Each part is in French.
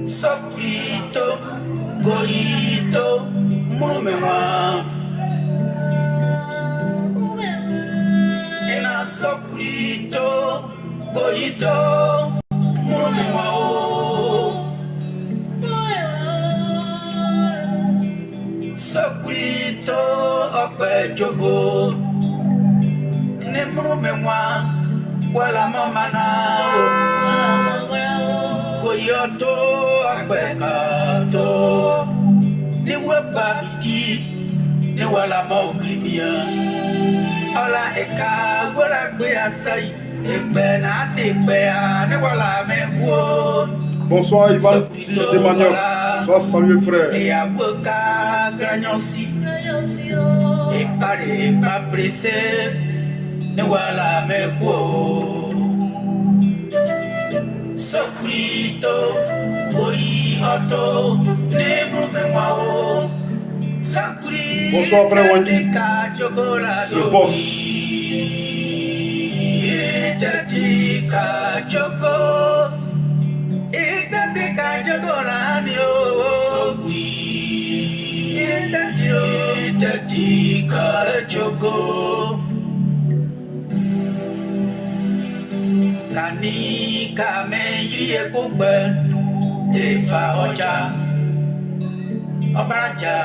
Soprito, goito, mumewa. Ena soprito, goito, mumewa. Soprito, okwe jogo, ne mumewa, wala mamana. Koyoto akwekato ni wababiti ni wala mauglimia ala eka wala gbe asai egbe na te gbe ni wala mewo. Bonsoir Ivan Tige de Manioc. Sois salué frère. E aboka granyosi e pare pa presse ni wala mewo. Soprito, oi auto, nemo memao. Bonsoir frère Wandi. Le boss. Itatika choco, itatika chocolanio. Itatika choco. Kani kame yiri ekugbe tefa ọjà ọbaraja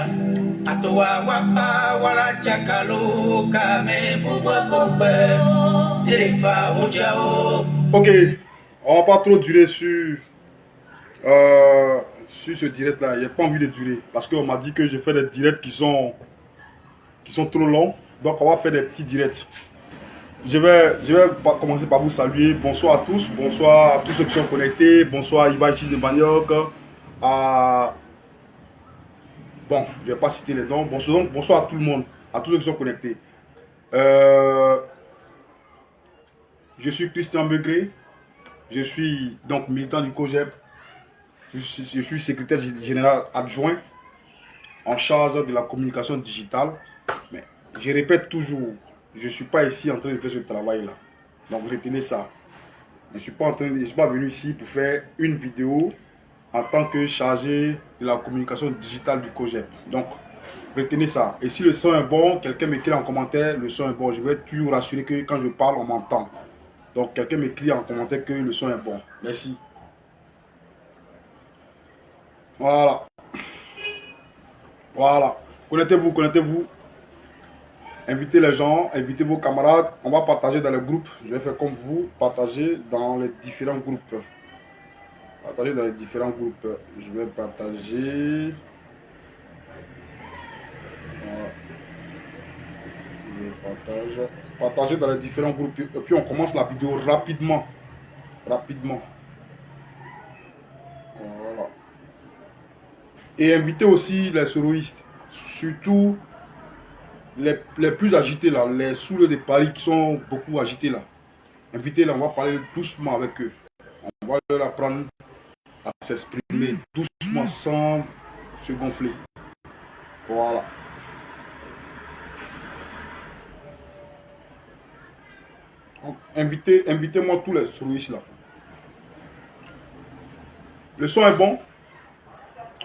atowa wapa waraja kalo kame gbogbo ekugbe tefa ọjà o. Ok, on va pas trop durer sur ce direct là. J'ai pas envie de durer parce qu'on m'a dit que je fais des directs qui sont trop longs. Donc on va faire des petits directs. Je vais commencer par vous saluer. Bonsoir à tous. Bonsoir à tous ceux qui sont connectés. Bonsoir à Ivan Tige de Manioc. Bon, je ne vais pas citer les noms. Bonsoir à tout le monde. À tous ceux qui sont connectés. Je suis Christian Begré. Je suis donc militant du COJEP. Je suis secrétaire général adjoint en charge de la communication digitale. Mais je répète toujours, je ne suis pas ici en train de faire ce travail-là. Donc retenez ça. Je ne suis pas venu ici pour faire une vidéo en tant que chargé de la communication digitale du COJEP. Donc retenez ça. Et si le son est bon, quelqu'un m'écrit en commentaire, le son est bon. Je vais toujours rassurer que quand je parle, on m'entend. Donc quelqu'un m'écrit en commentaire que le son est bon. Merci. Voilà. Voilà. Connectez-vous. Invitez les gens, invitez vos camarades. On va partager dans les groupes. Je vais faire comme vous, partager dans les différents groupes. Partager dans les différents groupes. Je vais partager. Voilà. Je partager dans les différents groupes. Et puis on commence la vidéo rapidement. Rapidement. Voilà. Et invitez aussi les soloistes. Surtout les plus agités là, les saouls de Paris qui sont beaucoup agités là. Invitez-les, on va parler doucement avec eux. On va leur apprendre à s'exprimer doucement sans se gonfler. Voilà. Invitez-moi tous les soloistes là. Le son est bon.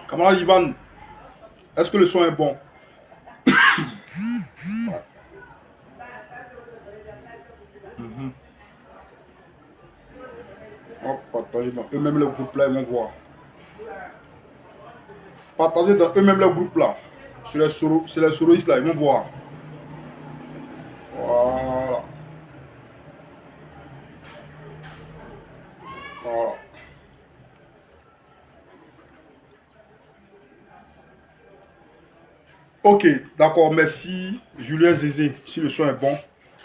Camarade Ivan, est-ce que le son est bon? On va partager dans eux-mêmes le groupe là, ils vont voir. Partagez dans eux-mêmes le groupe là. C'est les soloistes là, ils vont voir. Voilà. Voilà. Ok, d'accord, merci. Julien Zézé, si le son est bon,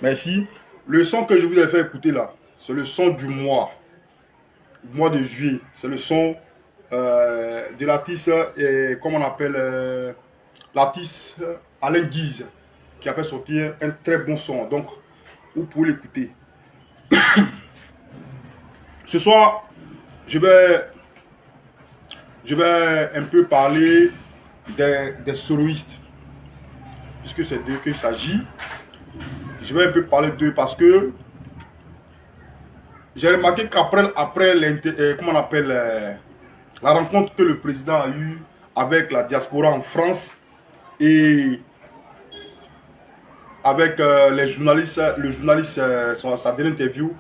merci. Le son que je vous ai fait écouter là, c'est le son du mois de juillet. C'est le son de l'artiste, comment on appelle, l'artiste Alain Guise, qui a fait sortir un très bon son. Donc, vous pouvez l'écouter. Ce soir, je vais, je vais un peu parler des soloistes, puisque c'est d'eux qu'il s'agit. Je vais un peu parler d'eux parce que j'ai remarqué comment on appelle, la rencontre que le président a eue avec la diaspora en France et avec les journalistes, le journaliste, sa dernière interview,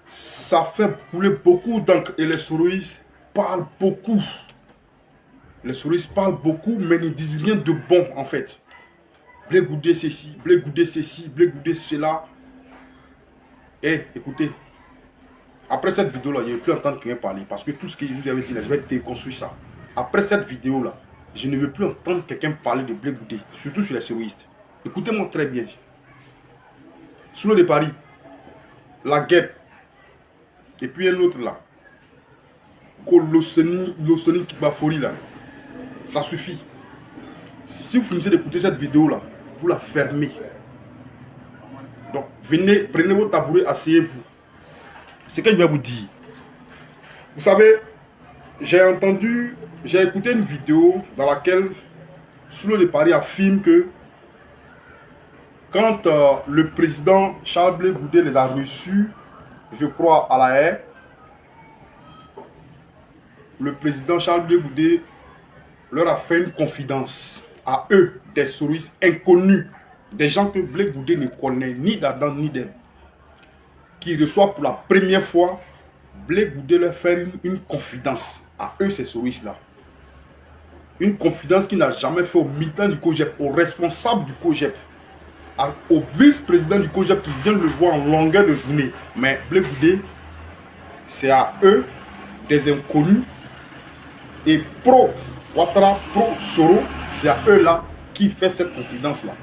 ça fait couler beaucoup d'encre et les soloistes parlent beaucoup. Les soloistes parlent beaucoup, mais ne disent rien de bon en fait. Blé Goudé ceci, Blé Goudé ceci, Blé Goudé cela. Et écoutez, après cette vidéo-là, je ne vais plus entendre quelqu'un parler parce que tout ce que je vous avais dit là, je vais déconstruire ça. Après cette vidéo-là, je ne veux plus entendre quelqu'un parler de Blé Goudé, surtout sur les soloistes. Écoutez-moi très bien. Sous l'eau de Paris, la guêpe, et puis un autre là, Loseni Kibafori là, ça suffit. Si vous finissez d'écouter cette vidéo là, vous la fermez. Donc, venez, prenez vos tabourets, asseyez-vous. Ce que je vais vous dire. Vous savez, j'ai écouté une vidéo dans laquelle Sous de Paris affirme que quand le président Charles Blé Goudé les a reçus, je crois à la haie, le président Charles Blé Goudé leur a fait une confidence à eux, des soloistes inconnus, des gens que Blé Goudé ne connaît ni d'Adam ni d'Ève, qui reçoivent pour la première fois. Blé Goudé leur fait une confidence à eux, ces soloistes-là. Une confidence qu'il n'a jamais fait au militant du COJEP, au responsable du COJEP, au vice-président du COJEP qui vient le voir en longueur de journée. Mais Blé Goudé, c'est à eux, des inconnus, et pro-Ouattara, pro-Soro, c'est à eux là qui fait cette confidence-là.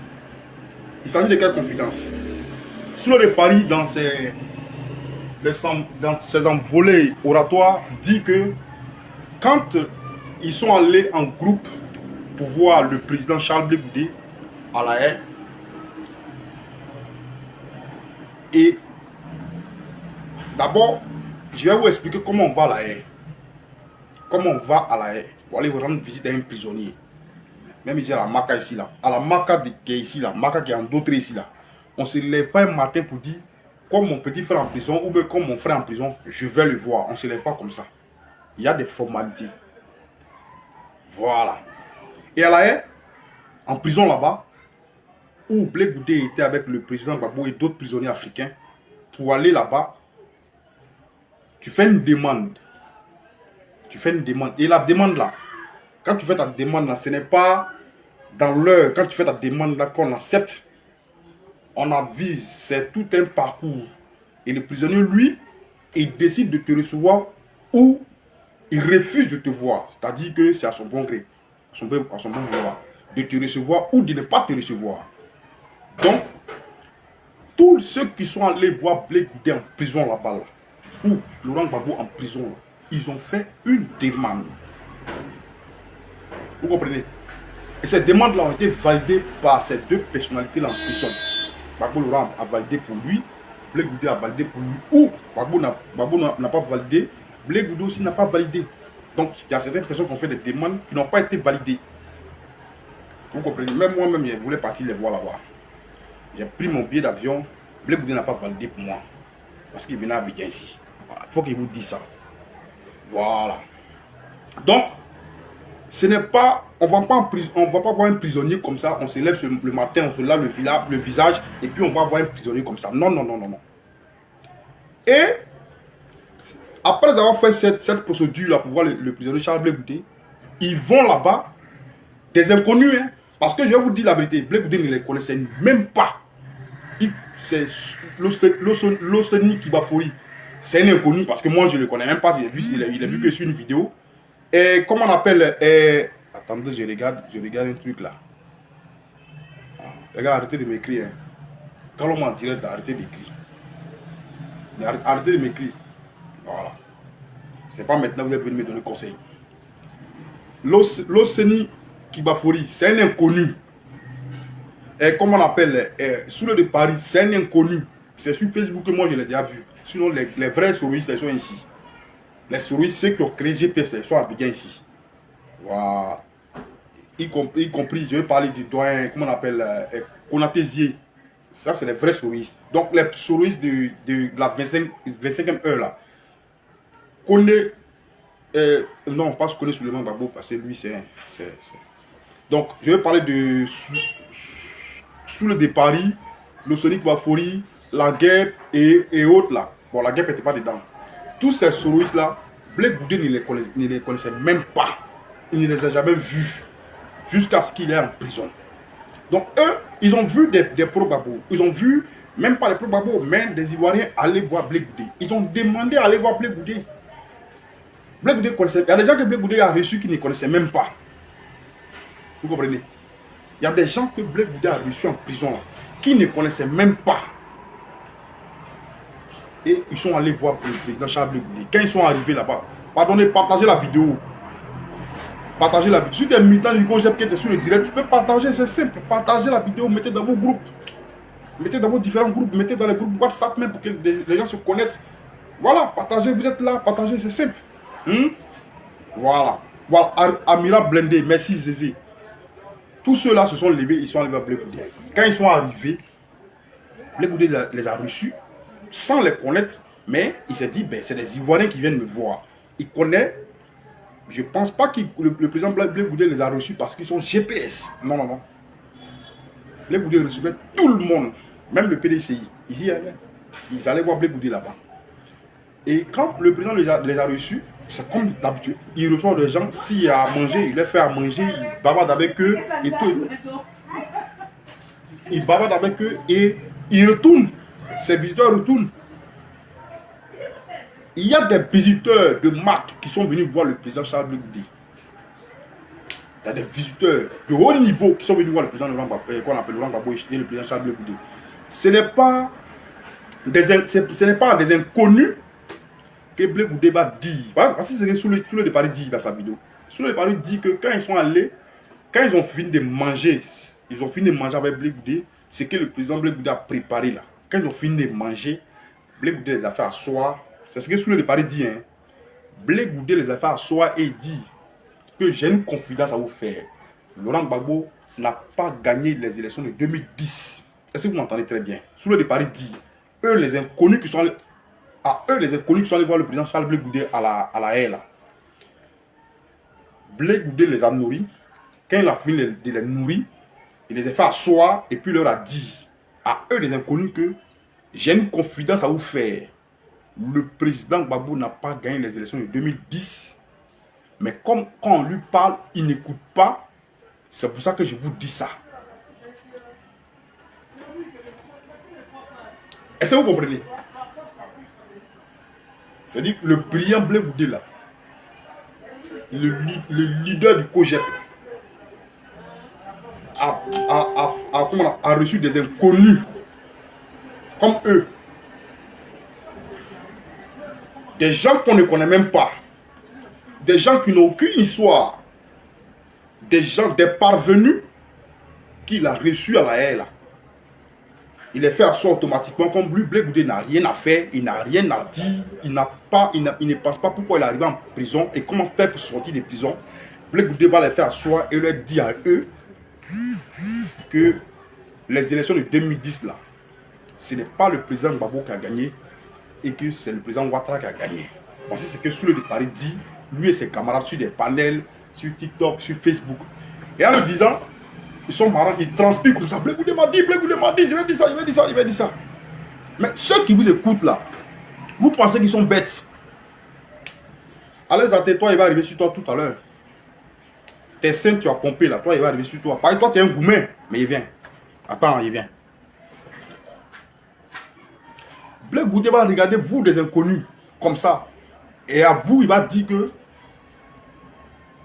Il s'agit de quelle confidence? Sous le Paris, dans ses envolées oratoires, dit que quand ils sont allés en groupe pour voir le président Charles Blé Goudé à la haie, et d'abord, je vais vous expliquer comment on va à la haie. Comment on va à la haie pour aller vous rendre visite à un prisonnier. Même ici à la Maca ici là, à la Maca qui est ici là, Maca qui est en d'autres ici là. On ne se lève pas un matin pour dire comme mon petit frère en prison ou bien comme mon frère en prison, je vais le voir. On ne se lève pas comme ça. Il y a des formalités. Voilà. Et à la haie, en prison là-bas, où Blé Goudé était avec le président Gbagbo et d'autres prisonniers africains, pour aller là-bas, tu fais une demande. Tu fais une demande. Et la demande là, quand tu fais ta demande là, ce n'est pas dans l'heure, quand tu fais ta demande là qu'on accepte, on avise, c'est tout un parcours. Et le prisonnier, lui, il décide de te recevoir ou il refuse de te voir. C'est-à-dire que c'est à son bon gré, à son bon vouloir, de te recevoir ou de ne pas te recevoir. Donc, tous ceux qui sont allés voir Blé Goudé en prison là-bas, là, ou Laurent Gbagbo en prison, là, ils ont fait une demande. Vous comprenez? Et ces demandes-là ont été validées par ces deux personnalités-là en prison. Gbagbo Laurent a validé pour lui, Blé Goudé a validé pour lui, ou Gbagbo n'a pas validé, Blé Goudé aussi n'a pas validé. Donc, il y a certaines personnes qui ont fait des demandes qui n'ont pas été validées. Vous comprenez? Même moi-même, je voulais partir les voir là-bas. J'ai pris mon billet d'avion, Blé Goudé n'a pas validé pour moi. Parce qu'il venait à Abidjan ici. Voilà. Il faut qu'il vous dise ça. Voilà. Donc, ce n'est pas, on ne va pas voir un prisonnier comme ça, on se lève le matin, on se lave le visage, et puis on va voir un prisonnier comme ça. Non, non, non, non, non. Et, après avoir fait cette procédure-là pour voir le prisonnier Charles Blé Goudé, ils vont là-bas, des inconnus, hein, parce que je vais vous dire la vérité, Blé Goudé ne les connaissait même pas. C'est Loseni Kibafori. C'est un inconnu parce que moi je ne le connais même pas. Il a vu que sur une vidéo. Et comment on appelle attendez, je regarde un truc là. Les gars, arrêtez de m'écrire. Hein. Quand l'on m'en dirait d'arrêter d'écrire. Arrêtez de m'écrire. Voilà. C'est pas maintenant que vous êtes venu me donner conseil. L'Oseni Kibafori, c'est un inconnu. Et comme on appelle, sous le de Paris, c'est un inconnu. C'est sur Facebook que moi je l'ai déjà vu. Sinon, les vrais souris, ils sont ici. Les souris, ceux qui ont créé GPS, ils sont à Abidjan ici. Voilà. Y compris, je vais parler du doyen, comment on appelle, Konatézier. Ça, c'est les vrais souris. Donc, les souris de la 25e heure, là. Connaît, non, pas connaît Souleymane Gbagbo, parce que lui, c'est. Donc, je vais parler de sous le de Paris, le Sonic Bafori, la guêpe et autres là. Bon, la guêpe n'était pas dedans. Tous ces souris là, Blé Goudé ne les connaissait même pas. Il ne les a jamais vus. Jusqu'à ce qu'il est en prison. Donc, eux, ils ont vu des pro-Gbagbo. Ils ont vu, même pas les pro-Gbagbo, mais des Ivoiriens aller voir Blé Goudé. Ils ont demandé à aller voir Blé Goudé. Blé Goudé connaissait. Il y a des gens que Blé Goudé a reçus qui ne connaissaient même pas. Vous comprenez? Il y a des gens que Blé Goudé a reçus en prison là, qui ne connaissaient même pas. Et ils sont allés voir le président Charles Blé Goudé. Quand ils sont arrivés là-bas, pardonnez, partagez la vidéo. Partagez la vidéo. Si tu es militant du COJEP qui est sur le direct, tu peux partager, c'est simple. Partagez la vidéo, mettez dans vos groupes. Mettez dans vos différents groupes, mettez dans les groupes WhatsApp même pour que les gens se connaissent. Voilà, partagez, vous êtes là, partagez, c'est simple. Voilà. Voilà, Amira Blendé, merci Zézé. Tous ceux-là se sont levés, ils sont arrivés à Blé Goudé. Quand ils sont arrivés, Blé Goudé les a reçus sans les connaître, mais il s'est dit, ben, c'est des Ivoiriens qui viennent me voir. Il connaît. Je ne pense pas que le président Blé Goudé les a reçus parce qu'ils sont GPS. Non, non, non. Blé Goudé recevait tout le monde, même le PDCI. Ici, ils allaient voir Blé Goudé là-bas. Et quand le président les a reçus, c'est comme d'habitude. Il reçoit des gens, s'il y a à manger, il les fait à manger, il bavarde avec eux et tout. Il bavarde avec eux et il retourne. Ces visiteurs retournent. Il y a des visiteurs de marque qui sont venus voir le président Charles Blé Goudé. Il y a des visiteurs de haut niveau qui sont venus voir le président Laurent Gbagbo et le président Charles Blé Goudé. Ce n'est pas des inconnus que Blé Goudé va dire. Parce que c'est ce que Soulé de Paris dit dans sa vidéo. Soulé de Paris dit que quand ils sont allés, quand ils ont fini de manger, avec Blé Goudé, c'est que le président Blé Goudé a préparé là. Quand ils ont fini de manger, Blé Goudé les a fait asseoir. C'est ce que Soulé de Paris dit. Hein. Blé Goudé les a fait asseoir et dit que j'ai une confidence à vous faire. Laurent Gbagbo n'a pas gagné les élections de 2010. Est-ce que vous m'entendez très bien? Soulé de Paris dit, eux les inconnus qui sont allés, voir le président Charles Blé Goudé à la haie là. Blé Goudé les a nourris. Quand il a fini de les nourrir, il les a fait asseoir et puis il leur a dit à eux les inconnus que j'ai une confidence à vous faire. Le président Gbagbo n'a pas gagné les élections de 2010. Mais comme quand on lui parle, il n'écoute pas. C'est pour ça que je vous dis ça. Est-ce que vous comprenez? C'est-à-dire que le brillant Blé Goudé là, le leader du COJEP a reçu des inconnus comme eux. Des gens qu'on ne connaît même pas. Des gens qui n'ont aucune histoire. Des parvenus qu'il a reçus à la haie là. Il est fait asseoir automatiquement comme lui. Blé Goudé n'a rien à faire, il n'a rien à dire, il ne pense pas pourquoi il est arrivé en prison et comment faire pour sortir de prison. Blé Goudé va les faire asseoir et leur dire à eux que les élections de 2010 là, ce n'est pas le président Gbagbo qui a gagné et que c'est le président Ouattara qui a gagné. Parce que c'est ce que Soulé de Paris dit, lui et ses camarades sur des panels, sur TikTok, sur Facebook. Et en le disant, ils sont marrants, ils transpirent comme ça. Blé Goudé m'a dit, je vais dire ça. Mais ceux qui vous écoutent là, vous pensez qu'ils sont bêtes. Allez, toi, il va arriver sur toi tout à l'heure. Tes seins, tu as pompé là, toi, il va arriver sur toi. Par exemple, toi, tu es un gourmet, mais il vient. Attends, il vient. Blé Goudé va regarder vous, des inconnus, comme ça. Et à vous, il va dire que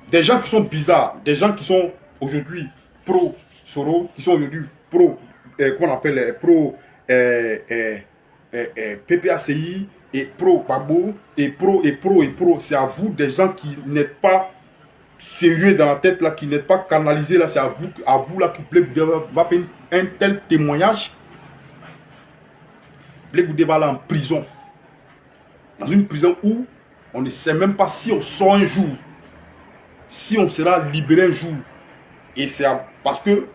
des gens qui sont bizarres, des gens qui sont aujourd'hui pro-Soro, qui sont aujourd'hui pro, comment on appelle, pro PPACI, et pro Gbagbo, et pro. C'est à vous, des gens qui n'êtes pas sérieux dans la tête, là, qui n'êtes pas canalisés, là, c'est à vous là, que Blé Goudé va faire un tel témoignage. Blé Goudé va aller en prison. Dans une prison où on ne sait même pas si on sort un jour, si on sera libéré un jour. Et c'est parce que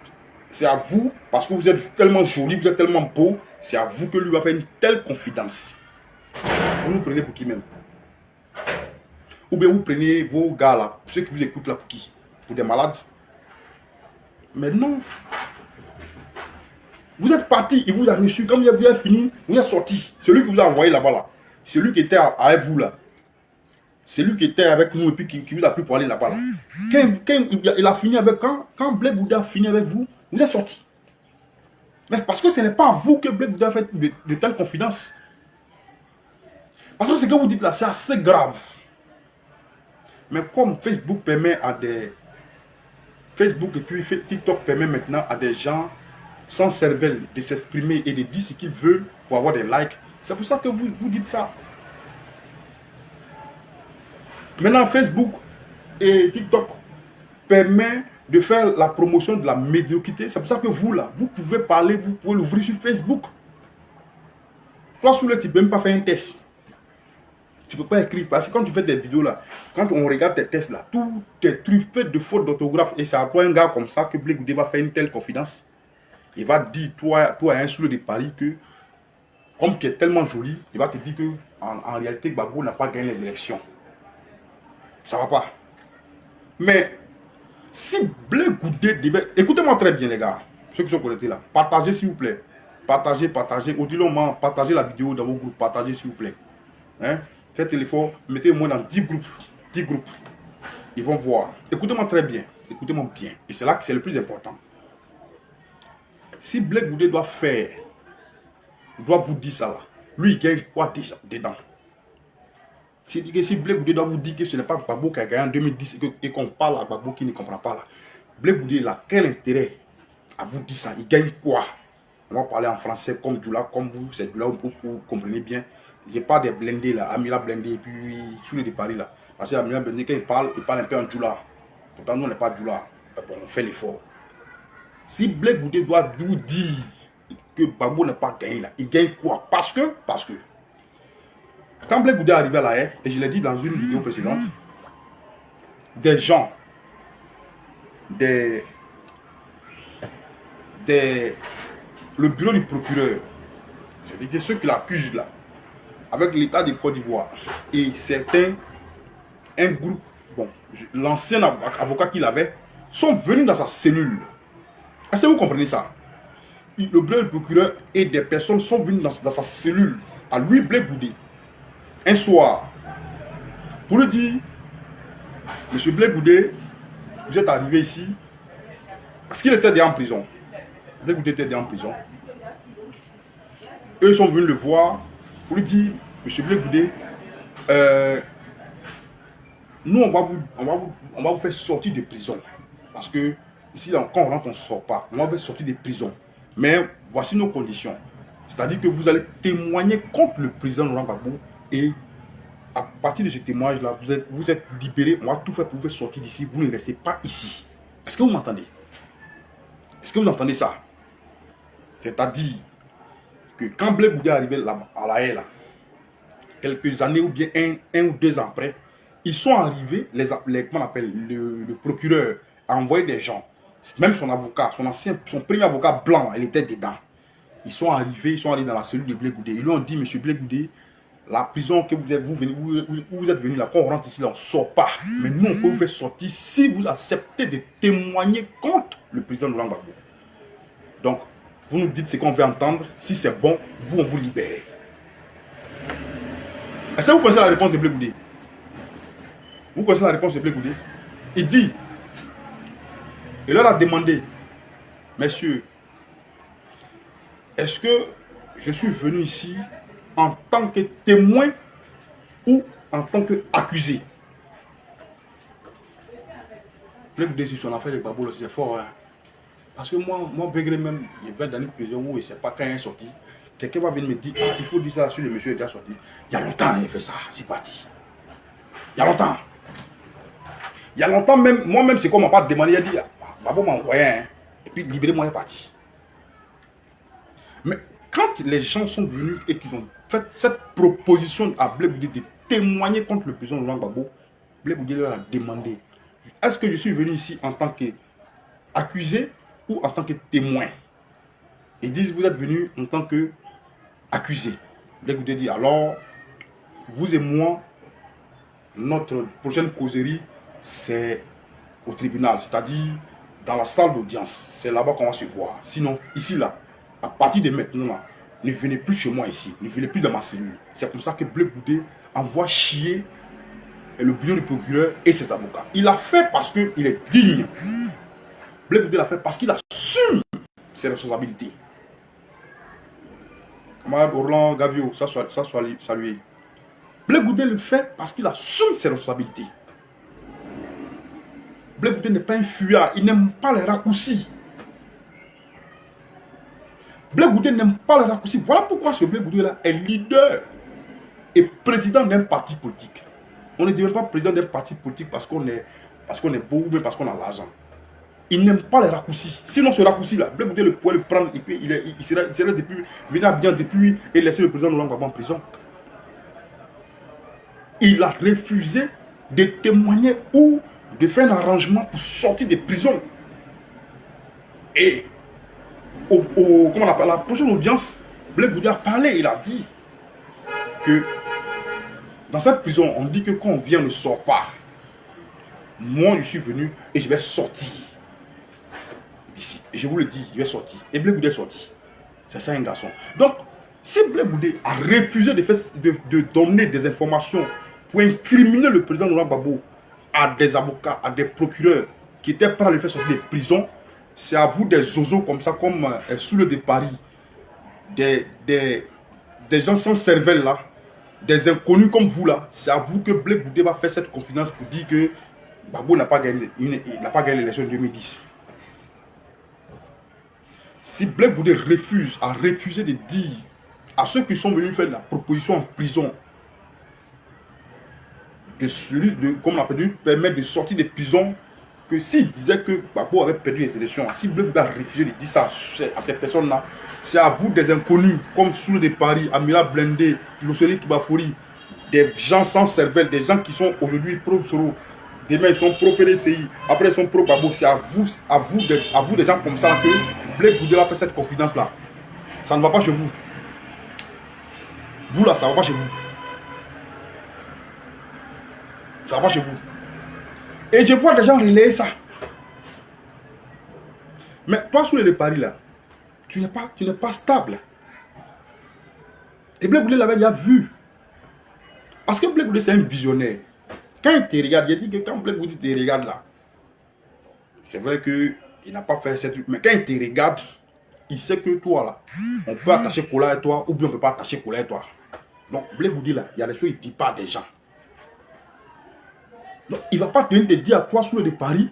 c'est à vous, parce que vous êtes tellement joli, vous êtes tellement beau, c'est à vous que lui va faire une telle confidence. Vous nous prenez pour qui même? Ou bien vous prenez vos gars là, ceux qui vous écoutent là, pour qui? Pour des malades? Mais non. Vous êtes parti, il vous a reçu, quand vous avez fini, vous êtes sorti. Celui qui vous a envoyé là-bas là, celui qui était avec vous là, celui qui était avec nous et puis qui vous a pris pour aller là-bas là. Quand il a fini avec, quand Blé Goudé a fini avec vous, vous êtes sorti. Mais c'est parce que ce n'est pas à vous que Blé Goudé a fait de telles confidences. Parce que ce que vous dites là, c'est assez grave. Mais comme Facebook permet à des... Facebook et puis TikTok permet maintenant à des gens sans cervelle de s'exprimer et de dire ce qu'ils veulent pour avoir des likes. C'est pour ça que vous dites ça. Maintenant, Facebook et TikTok permet de faire la promotion de la médiocrité. C'est pour ça que vous, là, vous pouvez parler, vous pouvez l'ouvrir sur Facebook. Toi, sous le, tu ne peux même pas faire un test. Tu ne peux pas écrire. Parce que quand tu fais des vidéos, là, quand on regarde tes tests, là, tout est truffé de fautes d'orthographe. Et c'est à toi, un gars comme ça, que Blé Goudé va faire une telle confidence. Il va dire, toi un sous de Paris, que comme tu es tellement joli, il va te dire que en réalité, Gbagbo n'a pas gagné les élections. Ça va pas. Mais si Blé Goudé devait... Écoutez-moi très bien, les gars, ceux qui sont connectés là. Partagez, s'il vous plaît. Partagez. Odilon, partagez la vidéo dans vos groupes. Partagez, s'il vous plaît. Hein? Faites l'effort. Mettez au moins dans 10 groupes. 10 groupes. Ils vont voir. Écoutez-moi très bien. Écoutez-moi bien. Et c'est là que c'est le plus important. Si Blé Goudé doit vous dire ça là, lui il gagne quoi déjà dedans? Si Blé Goudé doit vous dire que ce n'est pas Gbagbo qui a gagné en 2010 et qu'on parle à Gbagbo qui ne comprend pas là, Blé Goudé il a quel intérêt à vous dire ça? Il gagne quoi? On va parler en français comme Djoula, comme vous, c'est Djoula, vous comprenez bien. Il n'y a pas des blindés là, Amila blindé et puis sous les de Paris là. Parce que Amila blindé, quand il parle un peu en Djoula. Pourtant nous on n'est pas Djoula. Bon, on fait l'effort. Si Blé Goudé doit nous dire que Gbagbo n'a pas gagné là, il gagne quoi? Parce que quand Blé Goudé est arrivé à la haie, et je l'ai dit dans une vidéo précédente, des gens, le bureau du procureur, c'est-à-dire ceux qui l'accusent là, avec l'État de Côte d'Ivoire, et certains, un groupe, bon, l'ancien avocat qu'il avait, sont venus dans sa cellule. Est-ce que vous comprenez ça? Le bureau du procureur et des personnes sont venues dans sa cellule, à lui, Blé Goudé, un soir, pour lui dire, Monsieur Blé Goudé, vous êtes arrivé ici, parce qu'il était déjà en prison. Blé Goudé était déjà en prison. Eux sont venus le voir pour lui dire, Monsieur Blé Goudé, nous on va vous faire sortir de prison. Parce que ici, quand on rentre, on ne sort pas. On va vous faire sortir de prison. Mais voici nos conditions. C'est-à-dire que vous allez témoigner contre le président Laurent Gbagbo et à partir de ce témoignage-là, vous êtes libéré. On va tout faire pour vous sortir d'ici. Vous ne restez pas ici. Est-ce que vous m'entendez? Est-ce que vous entendez ça? C'est-à-dire que quand Blé Goudé est arrivé à la haie, là, quelques années ou bien un ou 2 ans après, ils sont arrivés, comment on appelle, le procureur a envoyé des gens, même son avocat, son premier avocat blanc, il était dedans. Ils sont allés dans la cellule de Blé Goudé. Ils lui ont dit, Monsieur Blé Goudé, la prison que vous êtes venu là, quand on rentre ici, là, on ne sort pas. Mais nous, on peut vous faire sortir si vous acceptez de témoigner contre le président Laurent Gbagbo. Donc, vous nous dites ce qu'on veut entendre. Si c'est bon, vous, on vous libère. Est-ce que vous connaissez la réponse de Blé Goudé? Vous connaissez la réponse de Blé Goudé? Il dit, il leur a demandé, messieurs, est-ce que je suis venu ici en tant que témoin ou en tant qu'accusé? Blé Goudé, sur son affaire de Gbagbo, c'est fort. Hein? Parce que moi Begré même, il va dans une période où il ne sait pas quand il est sorti. Quelqu'un va venir me dire, ah, il faut dire ça sur le monsieur est déjà sorti. Il y a longtemps, il fait ça, c'est parti. Il y a longtemps. Il y a longtemps même, moi-même, c'est qu'on m'a pas demandé, il a dit, ah, Babo m'a envoyé, hein, et puis libérez-moi, il est parti. Mais quand les gens sont venus et qu'ils ont fait cette proposition à Blé Goudé de témoigner contre le président Laurent Gbagbo, Blé Goudé leur a demandé, est-ce que je suis venu ici en tant qu'accusé ou en tant que témoin? Ils disent, vous êtes venu en tant qu'accusé. Blé Goudé dit, alors, vous et moi, notre prochaine causerie, c'est au tribunal, c'est-à-dire dans la salle d'audience. C'est là-bas qu'on va se voir. Sinon, ici, là, à partir de maintenant, là, ne venez plus chez moi ici, ne venez plus dans ma cellule. C'est comme ça que Blé Goudé envoie chier le bureau du procureur et ses avocats. Il l'a fait parce qu'il est digne. Blé Goudé l'a fait parce qu'il assume ses responsabilités. Camarade Orlan Gavio, ça soit salué. Blé Goudé le fait parce qu'il assume ses responsabilités. Blé Goudé n'est pas un fuyard, il n'aime pas les raccourcis. Blé Goudé n'aime pas les raccourcis. Voilà pourquoi ce Blé Goudé là est leader et président d'un parti politique. On ne devient pas président d'un parti politique parce qu'on est beau ou même parce qu'on a l'argent. Il n'aime pas les raccourcis. Sinon ce raccourci là, Blé Goudé pourrait le prendre et puis il serait depuis, venir bien depuis et laisser le président Laurent Gbagbo en prison. Il a refusé de témoigner ou de faire un arrangement pour sortir des prisons. Et comment on appelle, la prochaine audience, Blé Goudé a parlé, il a dit que dans cette prison, on dit que quand on vient, on ne sort pas. Moi, je suis venu et je vais sortir d'ici. Et je vous le dis, je vais sortir. Et Blé Goudé est sorti. C'est ça un garçon. Donc, si Blé Goudé a refusé de donner des informations pour incriminer le président Laurent Gbagbo à des avocats, à des procureurs qui étaient prêts à le faire sortir des prisons, c'est à vous des zozos comme ça, comme Soule de Paris, des gens sans cervelle là, des inconnus comme vous là, c'est à vous que Blé Goudé va faire cette confidence pour dire que Gbagbo n'a pas gagné l'élection de 2010. Si Blé Goudé a refusé de dire à ceux qui sont venus faire la proposition en prison comme on appelle, de permettre de sortir des prisons, que s'il disait que Gbagbo avait perdu les élections, si Blé Goudé a refusé de dire ça à ces personnes-là, c'est à vous des inconnus comme Soule de Paris, Amila Blindé, Loseli Kibafouri, des gens sans cervelle, des gens qui sont aujourd'hui pro-Soro, demain ils sont pro-PDCI, après ils sont pro-Gbagbo, c'est à vous des gens comme ça que Blé Goudé a fait cette confidence-là. Ça ne va pas chez vous. Vous là, ça ne va pas chez vous. Ça va chez vous. Et je vois des gens relayer ça. Mais toi, Soule de Paris, là, tu n'es pas stable. Et Blé Goudé l'avait déjà vu. Parce que Blé Goudé, c'est un visionnaire. Quand il te regarde, il dit que quand Blé Goudé te regarde là, c'est vrai qu'il n'a pas fait ce truc. Mais quand il te regarde, il sait que toi, là, on peut attacher Kola à toi ou bien on ne peut pas attacher Kola à toi. Donc, Blé Goudé, là, il y a des choses qu'il ne dit pas à des gens. Donc, il ne va pas te dire à toi, Soule de Paris,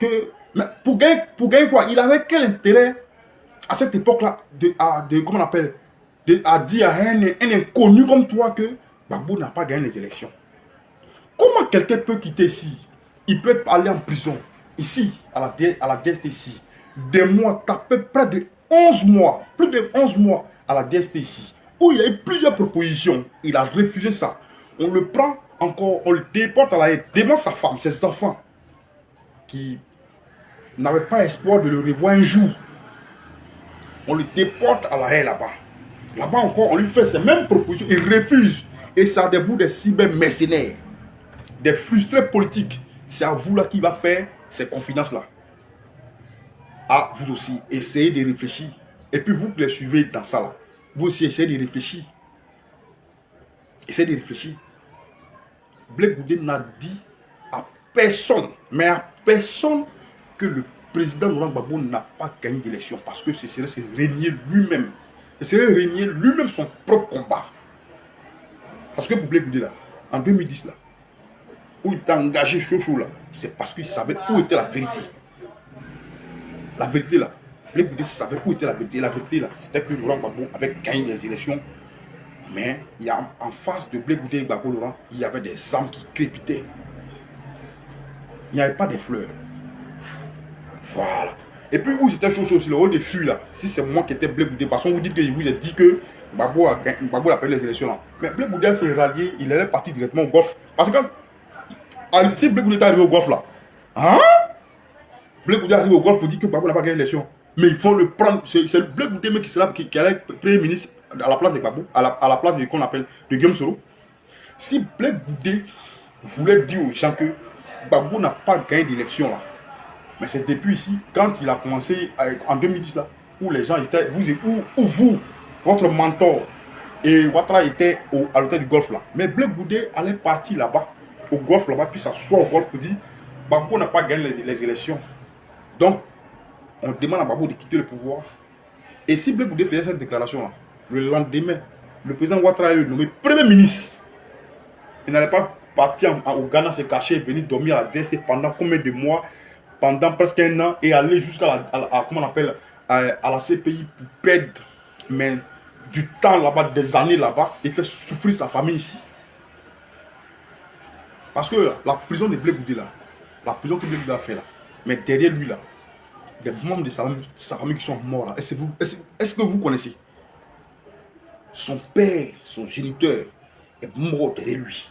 que mais pour gagner quoi? Il avait quel intérêt à cette époque-là comment on appelle, à dire à un inconnu comme toi que Gbagbo n'a pas gagné les élections? Comment quelqu'un peut quitter ici? Il peut aller en prison, ici, à la DST ici. Des mois, taper près de 11 mois, plus de 11 mois à la DST ici, où il y a eu plusieurs propositions. Il a refusé ça. On le prend encore, on le déporte à la haie, devant sa femme, ses enfants, qui n'avaient pas espoir de le revoir un jour. On le déporte à la haie là-bas. Là-bas encore, on lui fait ces mêmes propositions. Il refuse. Et ça de vous des cyber-mercenaires, des frustrés politiques. C'est à vous là qui va faire ces confidences-là. Ah, vous aussi, essayez de réfléchir. Et puis vous qui les suivez dans ça là, vous aussi essayez de réfléchir. Essayez de réfléchir. Blé Goudé n'a dit à personne, mais à personne, que le président Laurent Gbagbo n'a pas gagné d'élection parce que ce serait se régner lui-même. Ce serait régner lui-même son propre combat. Parce que pour Blé Goudé là, en 2010 là, où il t'a engagé chaud là, c'est parce qu'il savait où était la vérité. La vérité là, Blaise Goudé savait où était la vérité. La vérité là, c'était que Laurent Gbagbo avait gagné les élections. Mais il y a, en face de Blaise Goudé et Gbagbo Laurent, il y avait des âmes qui crépitaient. Il n'y avait pas des fleurs. Voilà. Et puis où c'était chaud aussi, le rôle des fûts là. Si c'est moi qui étais Blaise Goudé, de toute façon, vous dites que je vous ai dit que Gbagbo a perdu les élections là. Mais Blaise Goudé s'est rallié, il allait partir directement au golf. Parce que quand, si Blaise Goudé est arrivé au golf là, hein? Blaise Goudé arrive au golf pour dire que Gbagbo n'a pas gagné l'élection. Mais il faut le prendre. C'est le Blaise Goudé qui allait être Premier ministre à la place de Gbagbo, à la place de qu'on appelle de Guillaume Soro. Si Blaise Goudé voulait dire aux gens que Gbagbo n'a pas gagné d'élection là, mais c'est depuis ici, quand il a commencé en 2010 là, où les gens étaient, vous, votre mentor et Ouattara était à l'hôtel du golf là. Mais Blaise Goudé allait partir là-bas, au golf là-bas, puis s'asseoir au golf pour dire Gbagbo n'a pas gagné les élections. Donc, on demande à Gbagbo de quitter le pouvoir. Et si Blaise Goudé faisait cette déclaration-là, le lendemain, le président Ouattara est nommé Premier ministre. Il n'allait pas partir au Ghana, se cacher, venir dormir à la DST pendant combien de mois, pendant presque un an, et aller jusqu'à comment on appelle, à la CPI pour perdre du temps là-bas, des années là-bas, et faire souffrir sa famille ici. Parce que la prison de Blaise Goudé là, la prison que Blaise Goudé a fait là, mais derrière lui là, des membres de sa famille qui sont morts là. Est-ce que vous connaissez? Son père, son géniteur est mort derrière lui.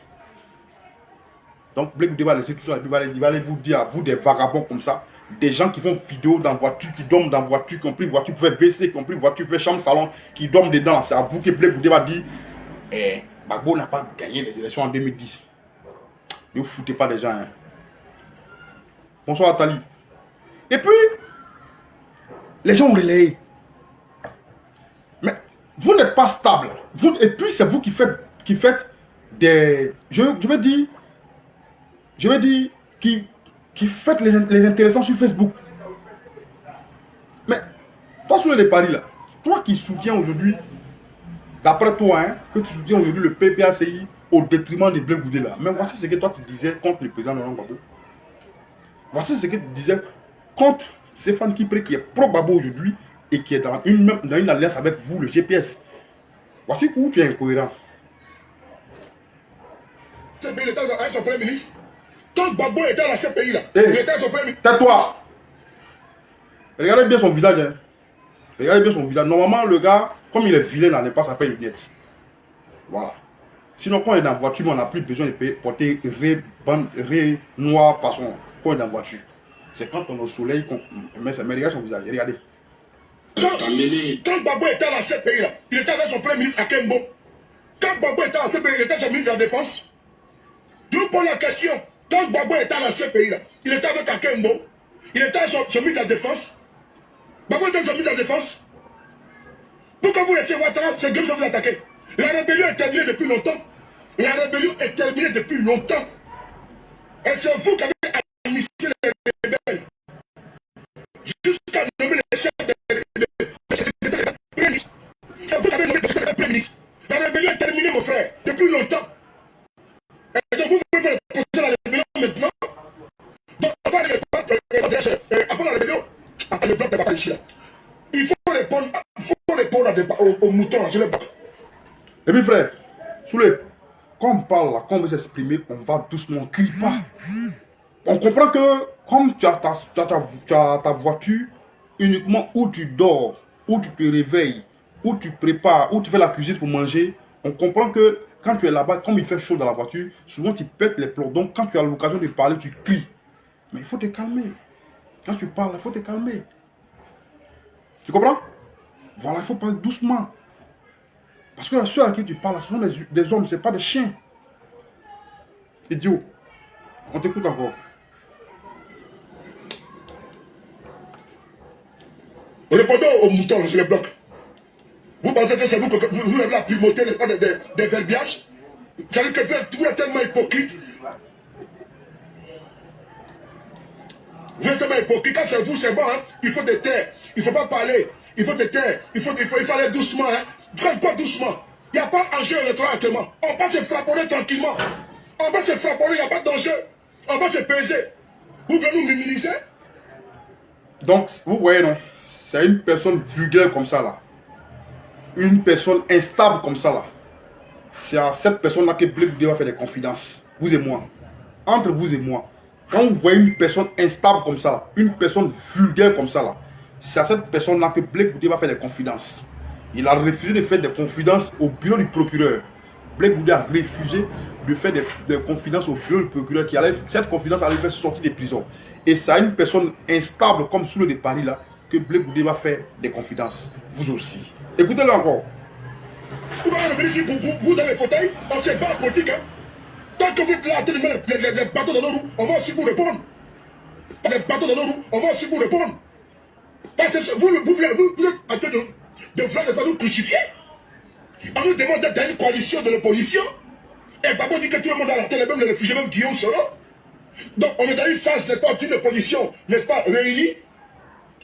Donc Blaise Goudé va laisser tout ça et puis il va aller vous dire à vous des vagabonds comme ça, des gens qui font vidéo dans voiture, qui dorment dans voiture, qui ont pris voiture pour faire WC, qui ont pris voiture pour faire chambre salon, qui dorment dedans. C'est à vous que Blaise Goudé va dire Gbagbo n'a pas gagné les élections en 2010. Ne vous foutez pas des gens. Hein. Bonsoir Atali. Et puis les gens ont relayé. Mais vous n'êtes pas stable. Et puis c'est vous qui faites des... Je vais dire qui faites les intéressants sur Facebook. Mais toi sur les paris là, toi qui soutiens aujourd'hui, d'après toi, hein, que tu soutiens aujourd'hui le PPACI au détriment de Blaise Goudé là. Mais voici ce que toi tu disais contre le président Laurent Gbagbo. Voici ce que tu disais contre Stéphane Kipré qui est pro-Gbagbo aujourd'hui et qui est dans une alliance avec vous, le GPS. Voici où tu es incohérent. Il était avec son premier ministre. Quand Gbagbo était à la CPI là, il était son premier ministre. Tais-toi. Regardez bien son visage. Hein. Regardez bien son visage. Normalement, le gars, comme il est vilain, il n'est pas sa paix lunettes. Voilà. Sinon, quand on est dans la voiture, on n'a plus besoin de porter ré noir par son. Quand on est dans la voiture. C'est quand on est au soleil qu'on met ça. Mais regardez son visage. Regardez. Quand Gbagbo était à la CPI là, il était avec son premier ministre Akembo. Quand Gbagbo était à la CPI, il était son ministre de la Défense. Je vous pose la question. Quand Gbagbo était à la CPI là, il était avec Akembo. Il était son ministre de la Défense. Gbagbo était son ministre de la Défense. Pourquoi vous laissez Ouattara, c'est Dieu qui vous attaquer? La rébellion est terminée depuis longtemps. La rébellion est terminée depuis longtemps. Et c'est vous qui avez initié les rebelles. Jusqu'à nommer les chefs de c'est vous qui avez nommé le Premier ministre. La rébellion est terminée, mon frère, depuis longtemps. Et donc vous pouvez faire poser la rébellion maintenant. Donc avant la rébellion, le bloc n'est pas ici. Il faut répondre aux moutons, je le bloc. Et puis frère, Soulé, quand on parle là, quand on veut s'exprimer, on va doucement, on ne crie pas. On comprend que comme tu as ta voiture uniquement où tu dors, où tu te réveilles, où tu prépares, où tu fais la cuisine pour manger, on comprend que quand tu es là-bas, comme il fait chaud dans la voiture, souvent tu pètes les plombs. Donc quand tu as l'occasion de parler, tu cries. Mais il faut te calmer. Quand tu parles, il faut te calmer. Tu comprends? Voilà, il faut parler doucement. Parce que ceux à qui tu parles, ce sont des hommes, ce n'est pas des chiens. Idiot. On t'écoute encore. Répondons aux moutons, je les bloque. Vous pensez que c'est vous que vous avez la primauté des verbiages? C'est-à-dire que vous êtes tellement hypocrite. Vous êtes tellement hypocrite. Quand c'est vous, c'est bon, hein? Il faut des terres. Il ne faut pas parler. Il faut des terres. Il faut aller doucement. Hein? Pas doucement. Il n'y a pas d'enjeu électoral actuellement. On va se frapponner tranquillement. On va se frapponner, il n'y a pas d'enjeu. On va se peser. Vous venez nous minimiser? Donc, vous voyez, non, c'est une personne vulgaire comme ça, là. Une personne instable comme ça, là. C'est à cette personne-là que Blé Goudé va faire des confidences. Vous et moi. Entre vous et moi. Quand vous voyez une personne instable comme ça, là, une personne vulgaire comme ça, là, c'est à cette personne-là que Blé Goudé va faire des confidences. Il a refusé de faire des confidences au bureau du procureur. Blé Goudé a refusé de faire des confidences au bureau du procureur. Cette confidence allait faire sortir des prisons. Et c'est à une personne instable comme Soulé de Paris, là, que Blé Goudé va faire des confidences. Vous aussi. Écoutez-le encore. Vous allez venir ici pour vous dans les fauteuils, on se bat en politique. Hein. Tant que vous êtes là à tenir les bateaux dans nos roues, on va aussi vous répondre. Les bateaux dans nos roues, on va aussi vous répondre. Parce que vous êtes en train de vouloir nous crucifier. On nous demande d'être dans une coalition de l'opposition. Et Babo dit que tout le monde a la télé, même les réfugiés, même Guillaume Soro. Donc on est dans une phase, n'est-ce pas, d'une opposition, n'est-ce pas, réunie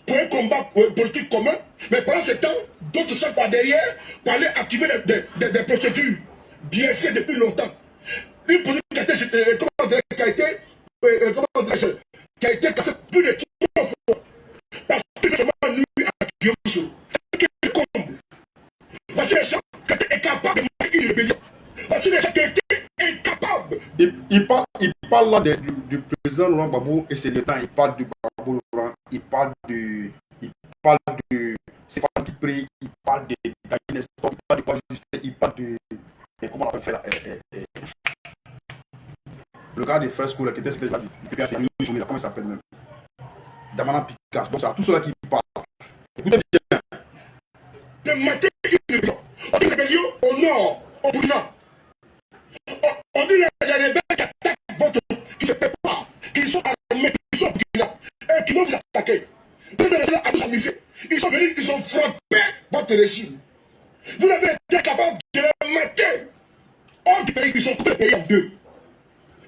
pour un combat politique commun. Mais pendant ce temps, d'autres sont par derrière pour aller activer des procédures biaisées depuis longtemps. Une procédure qui a été cassée plus de 3 fois. Parce que seulement nuit à Guillaume Soro. Voici les gens qui étaient incapables de monter une rébellion. Voici les gens qui étaient incapables. Il parle là du président Laurent Gbagbo et ses lieutenants. Il parle de Gbagbo Laurent. Il parle de Stéphane Kipré. Il parle de Daniel Nestor. Il parle de quoi Justin. Il parle de. Comment on appelle là le gars des frères School qui était déjà du PPAC. Comment il s'appelle même Damana Picasso. Donc c'est à tous ceux-là qui parlent. Écoutez bien. De mater une rébellion au nord, au Burkina. On dit les rebelles qui attaquent votre qui se préparent, qui sont armés, qui sont Burkina, et qui vont vous attaquer. Vous êtes restés à vous amuser. Ils sont venus, ils ont frappé votre régime. Vous avez été capable de les mater hors du pays, ils ont coupé le pays en deux.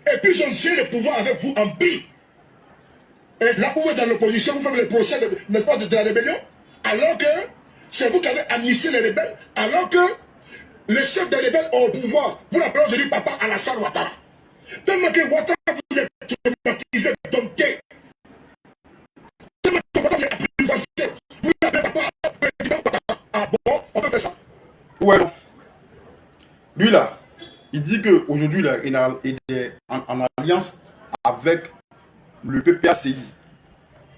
Et puis ils ont géré le pouvoir avec vous en pire. Et là où vous êtes dans l'opposition, vous faites le procès, n'est-ce pas, de la rébellion, alors que c'est vous qui avez amnistié les rebelles, alors que les chefs des rebelles ont au pouvoir. Vous l'appelez aujourd'hui Papa Alassane Ouattara. Tellement que Ouattara vous êtes traumatisé, dompté. Tellement que Ouattara vous êtes apprivoisé. Vous l'appelez Papa Président Ouattara. Ah bon, on peut faire ça. Ouais, non. Lui là, il dit qu'aujourd'hui il est en alliance avec le PPACI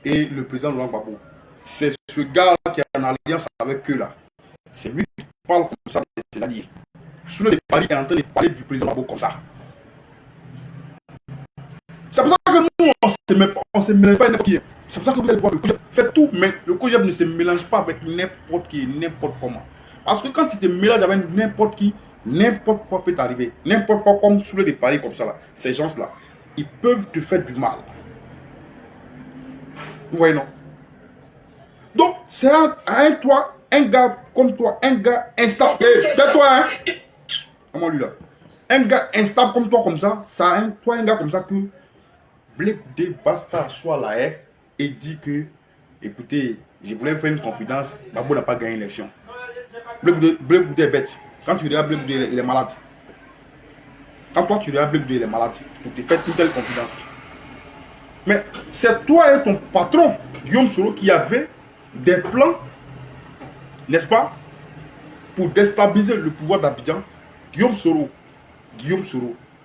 et le président Laurent Gbagbo. C'est ce gars-là qui est en alliance avec eux là. C'est lui qui parle comme ça de ses alliés. Soulé de Paris est en train de parler du président Gbagbo comme ça. C'est pour ça que nous, on se mélange pas n'importe qui. C'est pour ça que vous allez voir le COJEP fait tout, mais le COJEP ne se mélange pas avec n'importe qui, n'importe comment. Parce que quand tu te mélanges avec n'importe qui, n'importe quoi peut t'arriver. N'importe quoi comme Soulé de Paris comme ça là. Ces gens-là, ils peuvent te faire du mal. Vous voyez, non? Donc, c'est un gars comme toi, un gars instable. C'est toi, hein? Comment lui là? Un gars instable comme toi, comme ça, toi, un gars comme ça que Blé Goudé passe par soi là et dit que, écoutez, je voulais faire une confidence, Gbagbo n'a pas gagné l'élection. Blé Goudé est bête. Quand tu regardes Blé Goudé, il est malade. Quand toi tu regardes Blé Goudé, il est malade. Pour te faire toute telle confidence. Mais c'est toi et ton patron, Guillaume Soro, qui avait des plans, n'est-ce pas, pour déstabiliser le pouvoir d'Abidjan. Guillaume Soro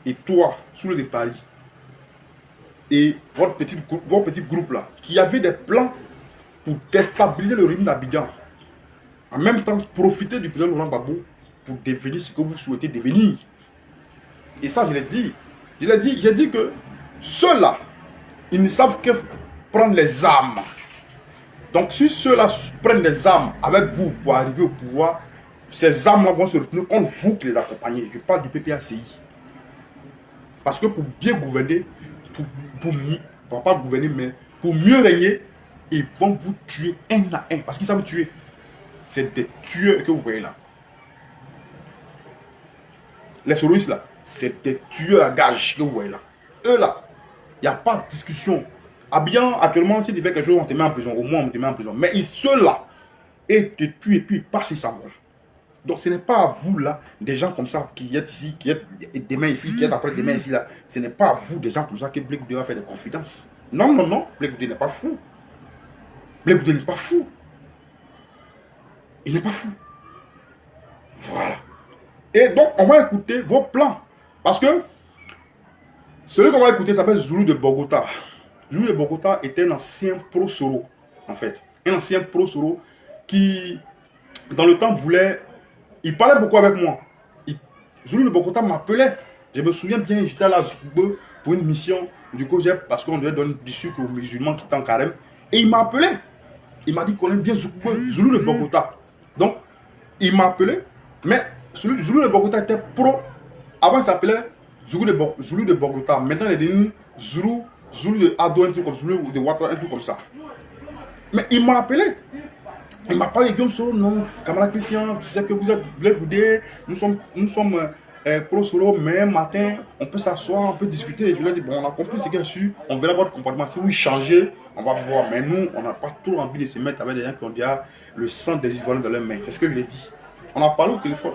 et toi, Soulé de Paris, et votre petit groupe là, qui avait des plans pour déstabiliser le régime d'Abidjan. En même temps, profiter du président Laurent Gbagbo pour devenir ce que vous souhaitez devenir. Et ça, je l'ai dit. J'ai dit que ceux-là, ils ne savent que prendre les armes. Donc, si ceux-là prennent les armes avec vous pour arriver au pouvoir, ces armes-là vont se retourner contre vous qui les accompagnez. Je parle du PPACI. Parce que pour bien gouverner, pas gouverner, mais pour mieux régner, ils vont vous tuer un à un. Parce qu'ils savent tuer. C'est des tueurs que vous voyez là. Les soloistes là, c'est des tueurs à gages que vous voyez là. Eux là, il n'y a pas de discussion. Abidjan, actuellement, si tu fais quelque chose, on te met en prison. Au moins, on te met en prison. Mais ceux-là, ils te tuent et puis ils passent, ils s'en vont. Donc, ce n'est pas à vous, là, des gens comme ça, qui êtes ici, qui êtes demain ici, qui êtes après demain ici, là. Ce n'est pas à vous, des gens comme ça, que Blé Goudé va faire des confidences. Non, Blé Goudé n'est pas fou. Blé Goudé n'est pas fou. Il n'est pas fou. Voilà. Et donc, on va écouter vos plans. Parce que celui qu'on va écouter s'appelle Zulu de Bogota. Zulu de Bogota était un ancien pro-Soro, en fait. Un ancien pro-Soro qui, dans le temps, voulait... Il parlait beaucoup avec moi. Zulu de Bogota m'appelait. Je me souviens bien, j'étais à la Zoubé pour une mission du COGEP parce qu'on devait donner du sucre aux musulmans qui étaient en carême. Et il m'a appelé. Il m'a dit qu'on aime bien Zulu de Bogota. Donc, il m'a appelé. Mais Zulu de Bogota était pro. Avant, il s'appelait Zulu de Bogota. Maintenant, il est devenu Zulu de Ado, un truc comme Zulu de Ouattara, un truc comme ça. Mais il m'a appelé. Il m'a parlé de Guillaume Soro, non, camarade Christian, tu sais que vous êtes Blé Goudé, nous sommes pro Soro, mais un matin, on peut s'asseoir, on peut discuter. Et je lui ai dit, bon, on a compris ce qu'il y a su, on verra votre comportement. Si vous changez, on va voir. Mais nous, on n'a pas trop envie de se mettre avec des gens qui ont déjà le sang des Ivoiriens dans leurs mains. C'est ce que je lui ai dit. On a parlé au téléphone.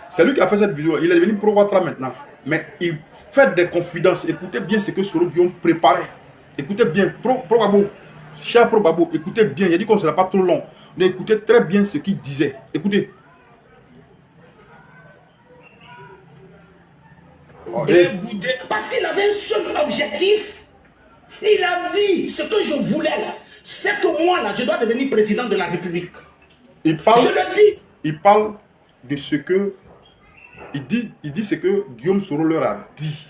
C'est lui qui a fait cette vidéo. Il est devenu pro Ouattara maintenant. Mais il fait des confidences. Écoutez bien ce que Soro Guillaume préparait. Écoutez bien, pro Babo, cher pro Babo, écoutez bien. Il a dit qu'on ne sera pas trop long. Mais écoutez très bien ce qu'il disait. Écoutez. Parce qu'il avait un seul objectif. Il a dit ce que je voulais là. C'est que moi là, je dois devenir président de la République. Je le dis. Il parle de ce que... Il dit ce que Guillaume Soro leur a dit.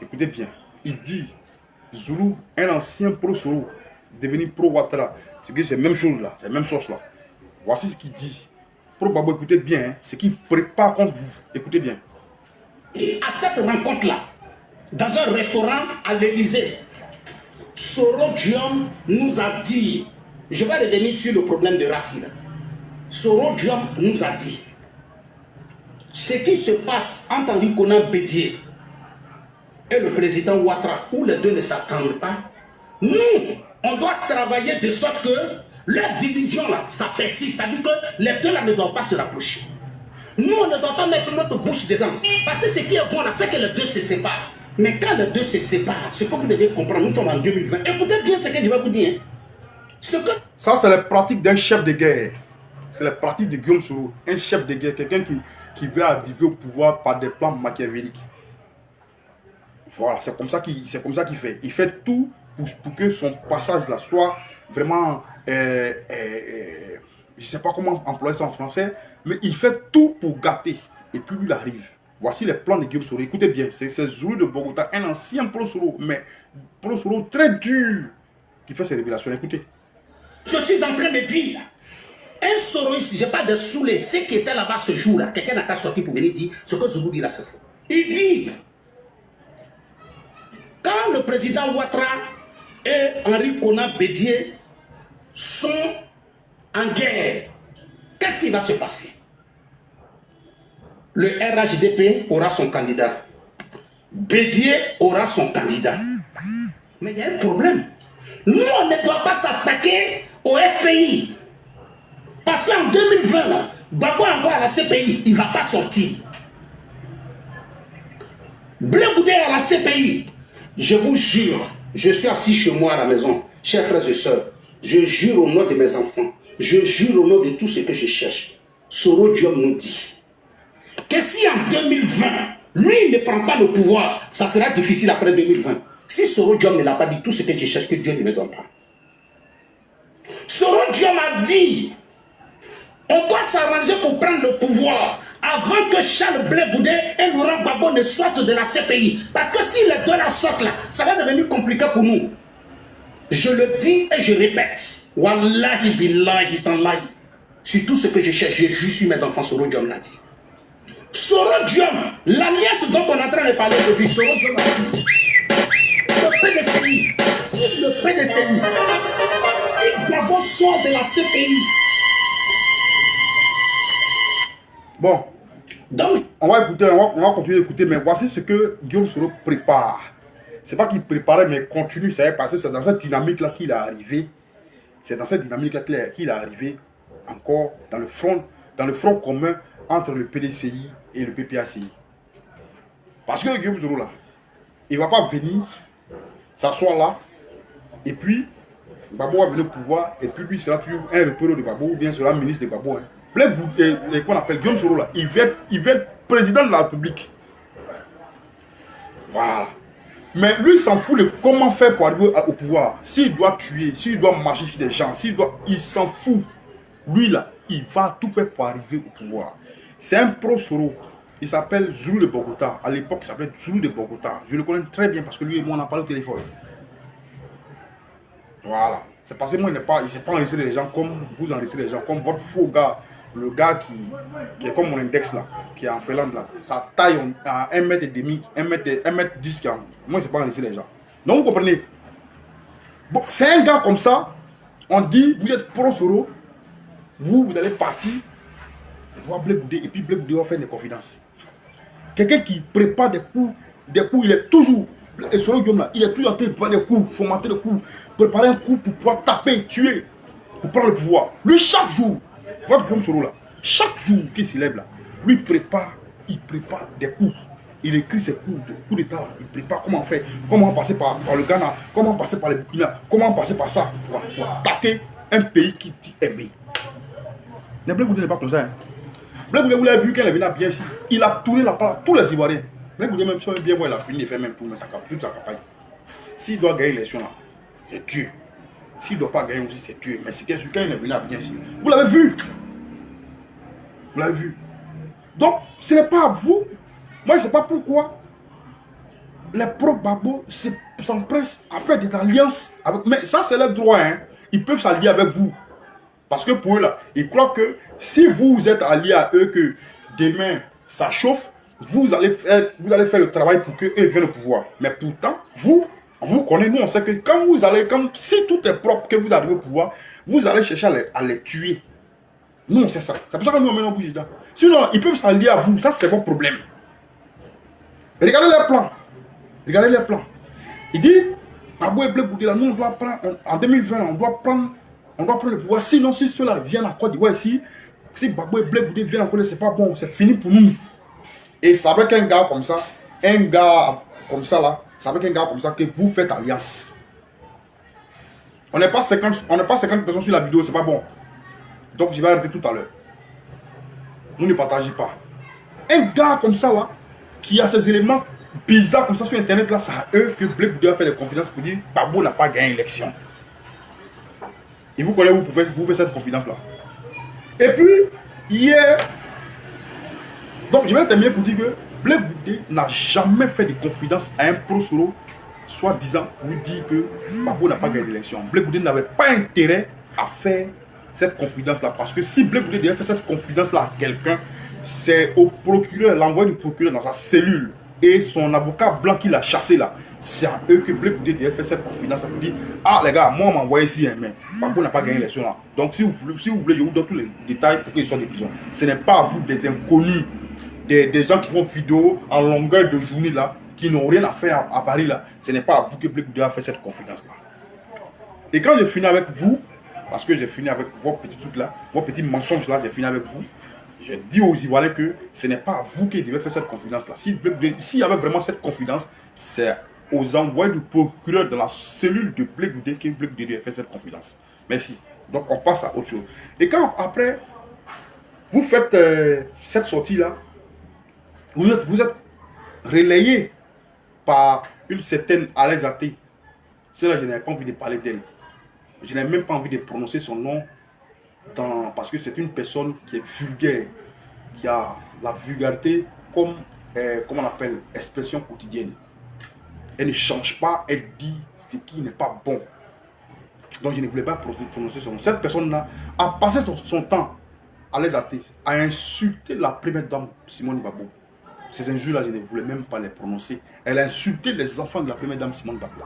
Écoutez bien. Il dit, Zulu, un ancien pro-Soro, devenir pro-Ouattara. C'est la même chose là, c'est la même sauce là. Voici ce qu'il dit. Pro Babo, écoutez bien, hein, ce qu'il prépare contre vous. Écoutez bien. Et à cette rencontre-là, dans un restaurant à l'Élysée, Soro Guillaume nous a dit, je vais revenir sur le problème de Racine. Soro Guillaume nous a dit, ce qui se passe entre Henri Konan Bédié et le président Ouattara, où les deux ne s'attendent pas, nous, on doit travailler de sorte que leur division là, ça persiste. Ça dit que les deux là ne doivent pas se rapprocher. Nous, on ne doit pas mettre notre bouche dedans. Parce que ce qui est bon là, c'est que les deux se séparent. Mais quand les deux se séparent, ce que vous devez comprendre, nous sommes en 2020. Écoutez bien ce que je vais vous dire. Ça, c'est la pratique d'un chef de guerre. C'est la pratique de Guillaume Soro. Un chef de guerre, quelqu'un qui veut arriver au pouvoir par des plans machiavéliques. Voilà, c'est comme ça qu'il fait. Il fait tout pour que son passage là soit vraiment, je ne sais pas comment employer ça en français, mais il fait tout pour gâter. Et puis lui, il arrive. Voici les plans de Guillaume Soro. Écoutez bien, c'est Zulu de Bogota, un ancien pro-Soro, mais pro-Soro très dur, qui fait ces révélations. Écoutez. Je suis en train de dire, un soroiste, je parle de saoulé, ceux qui étaient là-bas ce jour-là, quelqu'un n'a qu'à sortir pour venir dire ce que Zulu dit là, c'est faux. Il dit, quand le président Ouattara et Henri Konan Bédié sont en guerre, qu'est-ce qui va se passer? Le RHDP aura son candidat. Bédié aura son candidat. Mais il y a un problème. Nous, on ne doit pas s'attaquer au FPI. Parce qu'en 2020, là, Babo encore à la CPI, il ne va pas sortir. Blé Goudé à la CPI. Je vous jure, je suis assis chez moi à la maison, chers frères et sœurs, je jure au nom de mes enfants, je jure au nom de tout ce que je cherche. Soro Guillaume nous dit que si en 2020, lui il ne prend pas le pouvoir, ça sera difficile après 2020. Si Soro Guillaume ne l'a pas dit, tout ce que je cherche, que Dieu ne me donne pas. Soro Guillaume a dit, on doit s'arranger pour prendre le pouvoir avant que Charles Blé Goudé et Laurent Gbagbo ne sortent de la CPI. Parce que si les deux la sortent là, ça va devenir compliqué pour nous. Je le dis et je répète. Wallahi billahi tallahi. Sur tout ce que je cherche, je jure sur mes enfants, Soro Guillaume l'a dit. Soro Guillaume, l'alliance dont on est en train de parler depuis, Soro Guillaume a dit. Le PDCI, si le PDCI, si Gbagbo sort de la CPI. Bon. Donc, on va continuer d'écouter, mais voici ce que Guillaume Soro prépare. C'est pas qu'il préparait, mais continue, ça est passé. C'est dans cette dynamique-là qu'il est arrivé. C'est dans cette dynamique-là qu'il est arrivé encore dans le front commun entre le PDCI et le PPACI. Parce que Guillaume Soro, là, il ne va pas venir s'asseoir là et puis Gbagbo va venir au pouvoir et puis lui sera toujours un repéreux de Gbagbo ou bien sera ministre de Gbagbo. Hein. Qu'on appelle Guillaume Soro là, il va être président de la République. Voilà. Mais lui, il s'en fout de comment faire pour arriver au pouvoir. S'il doit tuer, s'il doit marcher sur des gens, il s'en fout. Lui là, il va tout faire pour arriver au pouvoir. C'est un pro-Soro. Il s'appelle Zulu de Bogota. À l'époque, il s'appelait Zulu de Bogota. Je le connais très bien parce que lui et moi, on a parlé au téléphone. Voilà. C'est parce que moi, il ne sait pas enregistrer les gens comme vous enregistrez les gens, comme votre faux gars. Le gars qui est comme mon index là, qui est en Finlande là. Sa taille à 1m30, 1m10. Moi, il ne sait pas enregistrer les gens. Donc, vous comprenez. Bon, c'est un gars comme ça. On dit, vous êtes pro-Soro. Vous allez partir voir Blé Goudé et puis Blé Goudé va faire des confidences. Quelqu'un qui prépare des coups, il est toujours, et Soro Guillaume là, il est toujours en train de préparer des coups, formater des coups, préparer un coup pour pouvoir taper, tuer, pour prendre le pouvoir. Lui, chaque jour, votre Guillaume Soro là, chaque jour qu'il se lève là, lui il prépare des coups. Il écrit ses coups d'état, il prépare comment faire, comment passer par le Ghana, comment passer par les Burkina, comment passer par ça pour attaquer un pays qui dit aimer. Mais Blé Goudé n'est pas comme ça. Hein. Blé Goudé, vous l'avez vu quand il est venu bien ici. Il a tourné la part à tous les Ivoiriens. Blé Goudé, même si on est bien, il a fini, il fait même tout, mais toute sa campagne. S'il doit gagner l'élection là, c'est Dieu. S'il ne doit pas gagner aussi, c'est Dieu. Mais c'est quelqu'un quand il est venu bien ici. Vous l'avez vu. Vous l'avez vu. Donc, ce n'est pas à vous. Moi, je ne sais pas pourquoi les pro-Gbagbo s'empressent à faire des alliances. Mais ça, c'est leur droit. Hein. Ils peuvent s'allier avec vous. Parce que pour eux, là, ils croient que si vous êtes alliés à eux, que demain, ça chauffe, vous allez faire le travail pour qu'eux viennent au pouvoir. Mais pourtant, vous connaissez, nous, on sait que si tout est propre, que vous arrivez au pouvoir, vous allez chercher à les tuer. Nous, on sait ça. C'est pour ça que nous, on met nos présidents. Sinon, ils peuvent s'allier à vous. Ça, c'est votre problème. Et regardez les plans. Regardez les plans. Il dit, Gbagbo et Blé Goudé, là, nous, on doit prendre, en 2020, on doit prendre le pouvoir. Sinon, si ceux-là viennent à Côte d'Ivoire ici, si Gbagbo et Blé Goudé viennent à Côte d'Ivoire, c'est pas bon, c'est fini pour nous. Et c'est avec un gars comme ça, là, c'est avec un gars comme ça que vous faites alliance. On n'est pas 50 personnes sur la vidéo, c'est pas bon. Donc je vais arrêter tout à l'heure. Nous ne partagez pas. Un gars comme ça là, qui a ces éléments bizarres comme ça sur internet là, c'est à eux que Blé Goudé a fait des confidences pour dire Gbagbo n'a pas gagné l'élection. Et vous connaissez, vous faites cette confidence là. Et puis, hier, donc je vais terminer pour dire que Blé Goudé n'a jamais fait de confidence à un pro-Soro, soi-disant pour dire que Gbagbo n'a pas gagné l'élection. Blé Goudé n'avait pas intérêt à faire cette confidence là. Parce que si Blé Goudé devait faire cette confidence là à quelqu'un, c'est au procureur, l'envoyé du procureur dans sa cellule et son avocat blanc qui l'a chassé là. C'est à eux que Blé Goudé devait faire cette confidence là pour dire ah les gars, moi on m'a envoyé ici, hein, mais Gbagbo n'a pas gagné l'élection là. Donc si vous voulez, je vous donne tous les détails pour qu'ils soient de prison. Ce n'est pas à vous des inconnus, des gens qui font vidéo en longueur de journée là, qui n'ont rien à faire à Paris là. Ce n'est pas à vous que Blé Goudé a fait cette confidence là. Et quand je finis avec vous, parce que j'ai fini avec vos petits trucs là, vos petits mensonges là, j'ai fini avec vous. Je dis aux Ivoiriens que ce n'est pas à vous qui devez faire cette confidence là. S'il y avait vraiment cette confidence, c'est aux envoyés du procureur de la cellule de Blé Goudé que Blé Goudé devait faire cette confidence. Merci. Donc on passe à autre chose. Et quand après, vous faites cette sortie là, vous êtes relayé par une certaine Alaise Athé. Celle-là, je n'avais pas envie de parler d'elle. Je n'ai même pas envie de prononcer son nom parce que c'est une personne qui est vulgaire, qui a la vulgarité comme on appelle, expression quotidienne. Elle ne change pas, elle dit ce qui n'est pas bon. Donc je ne voulais pas prononcer son nom. Cette personne-là a passé son temps à les athées, à insulter la première dame Simone Gbagbo. Ces injures-là, je ne voulais même pas les prononcer. Elle a insulté les enfants de la première dame Simone Gbagbo.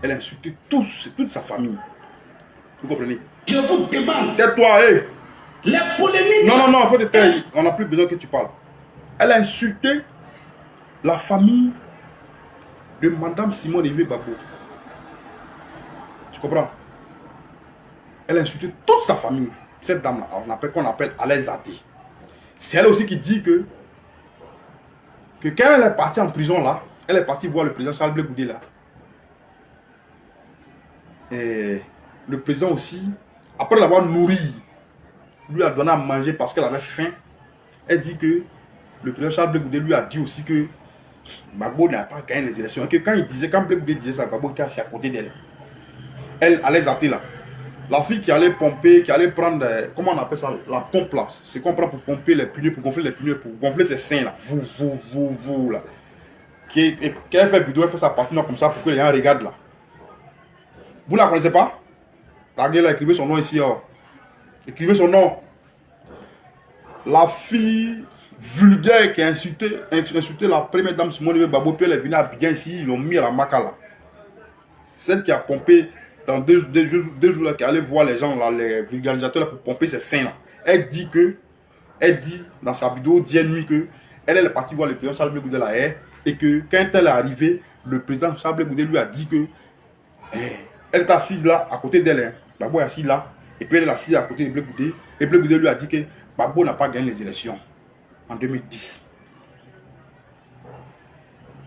Elle a insulté toute sa famille. Vous comprenez? Je vous demande. C'est toi, hé. Les polémiques. Non, il faut te taire. On n'a plus besoin que tu parles. Elle a insulté la famille de Madame Simone Gbagbo. Tu comprends? Elle a insulté toute sa famille. Cette dame-là, qu'on appelle Alaise Athé. C'est elle aussi qui dit que quand elle est partie en prison là, elle est partie voir le président Charles Blé Goudé là. Et le président aussi, après l'avoir nourri, lui a donné à manger parce qu'elle avait faim. Elle dit que le président Charles Blé Goudé lui a dit aussi que Gbagbo n'a pas gagné les élections. Et que quand Blé Goudé disait ça, Gbagbo était assis à côté d'elle. Elle allait zater là. La fille qui allait pomper, qui allait prendre, comment on appelle ça, la pompe là. C'est qu'on prend pour pomper les pneus, pour gonfler les pneus, pour gonfler ses seins là. Vous là. Qui a fait vidéo, elle fait sa partie comme ça pour que les gens regardent là. Vous ne la connaissez pas? La gueule a écrit son nom ici. Oh. Écrivez son nom. La fille vulgaire qui a insulté la première dame Simone Gbagbo, puis elle est venue à Abidjan ici, ils l'ont mis à la Makala. Celle qui a pompé dans deux jours là, qui allait voir les gens là, les vulgarisateurs là, pour pomper ses seins là. Elle dit dans sa vidéo d'hier nuit que elle est partie voir le président Charles Blé Goudé là et que quand elle est arrivée, le président Charles Blé Goudé lui a dit que elle est assise là à côté d'elle. Gbagbo est assis là. Et puis elle est assise à côté de Blé Goudé. Et Blé Goudé lui a dit que Gbagbo n'a pas gagné les élections en 2010.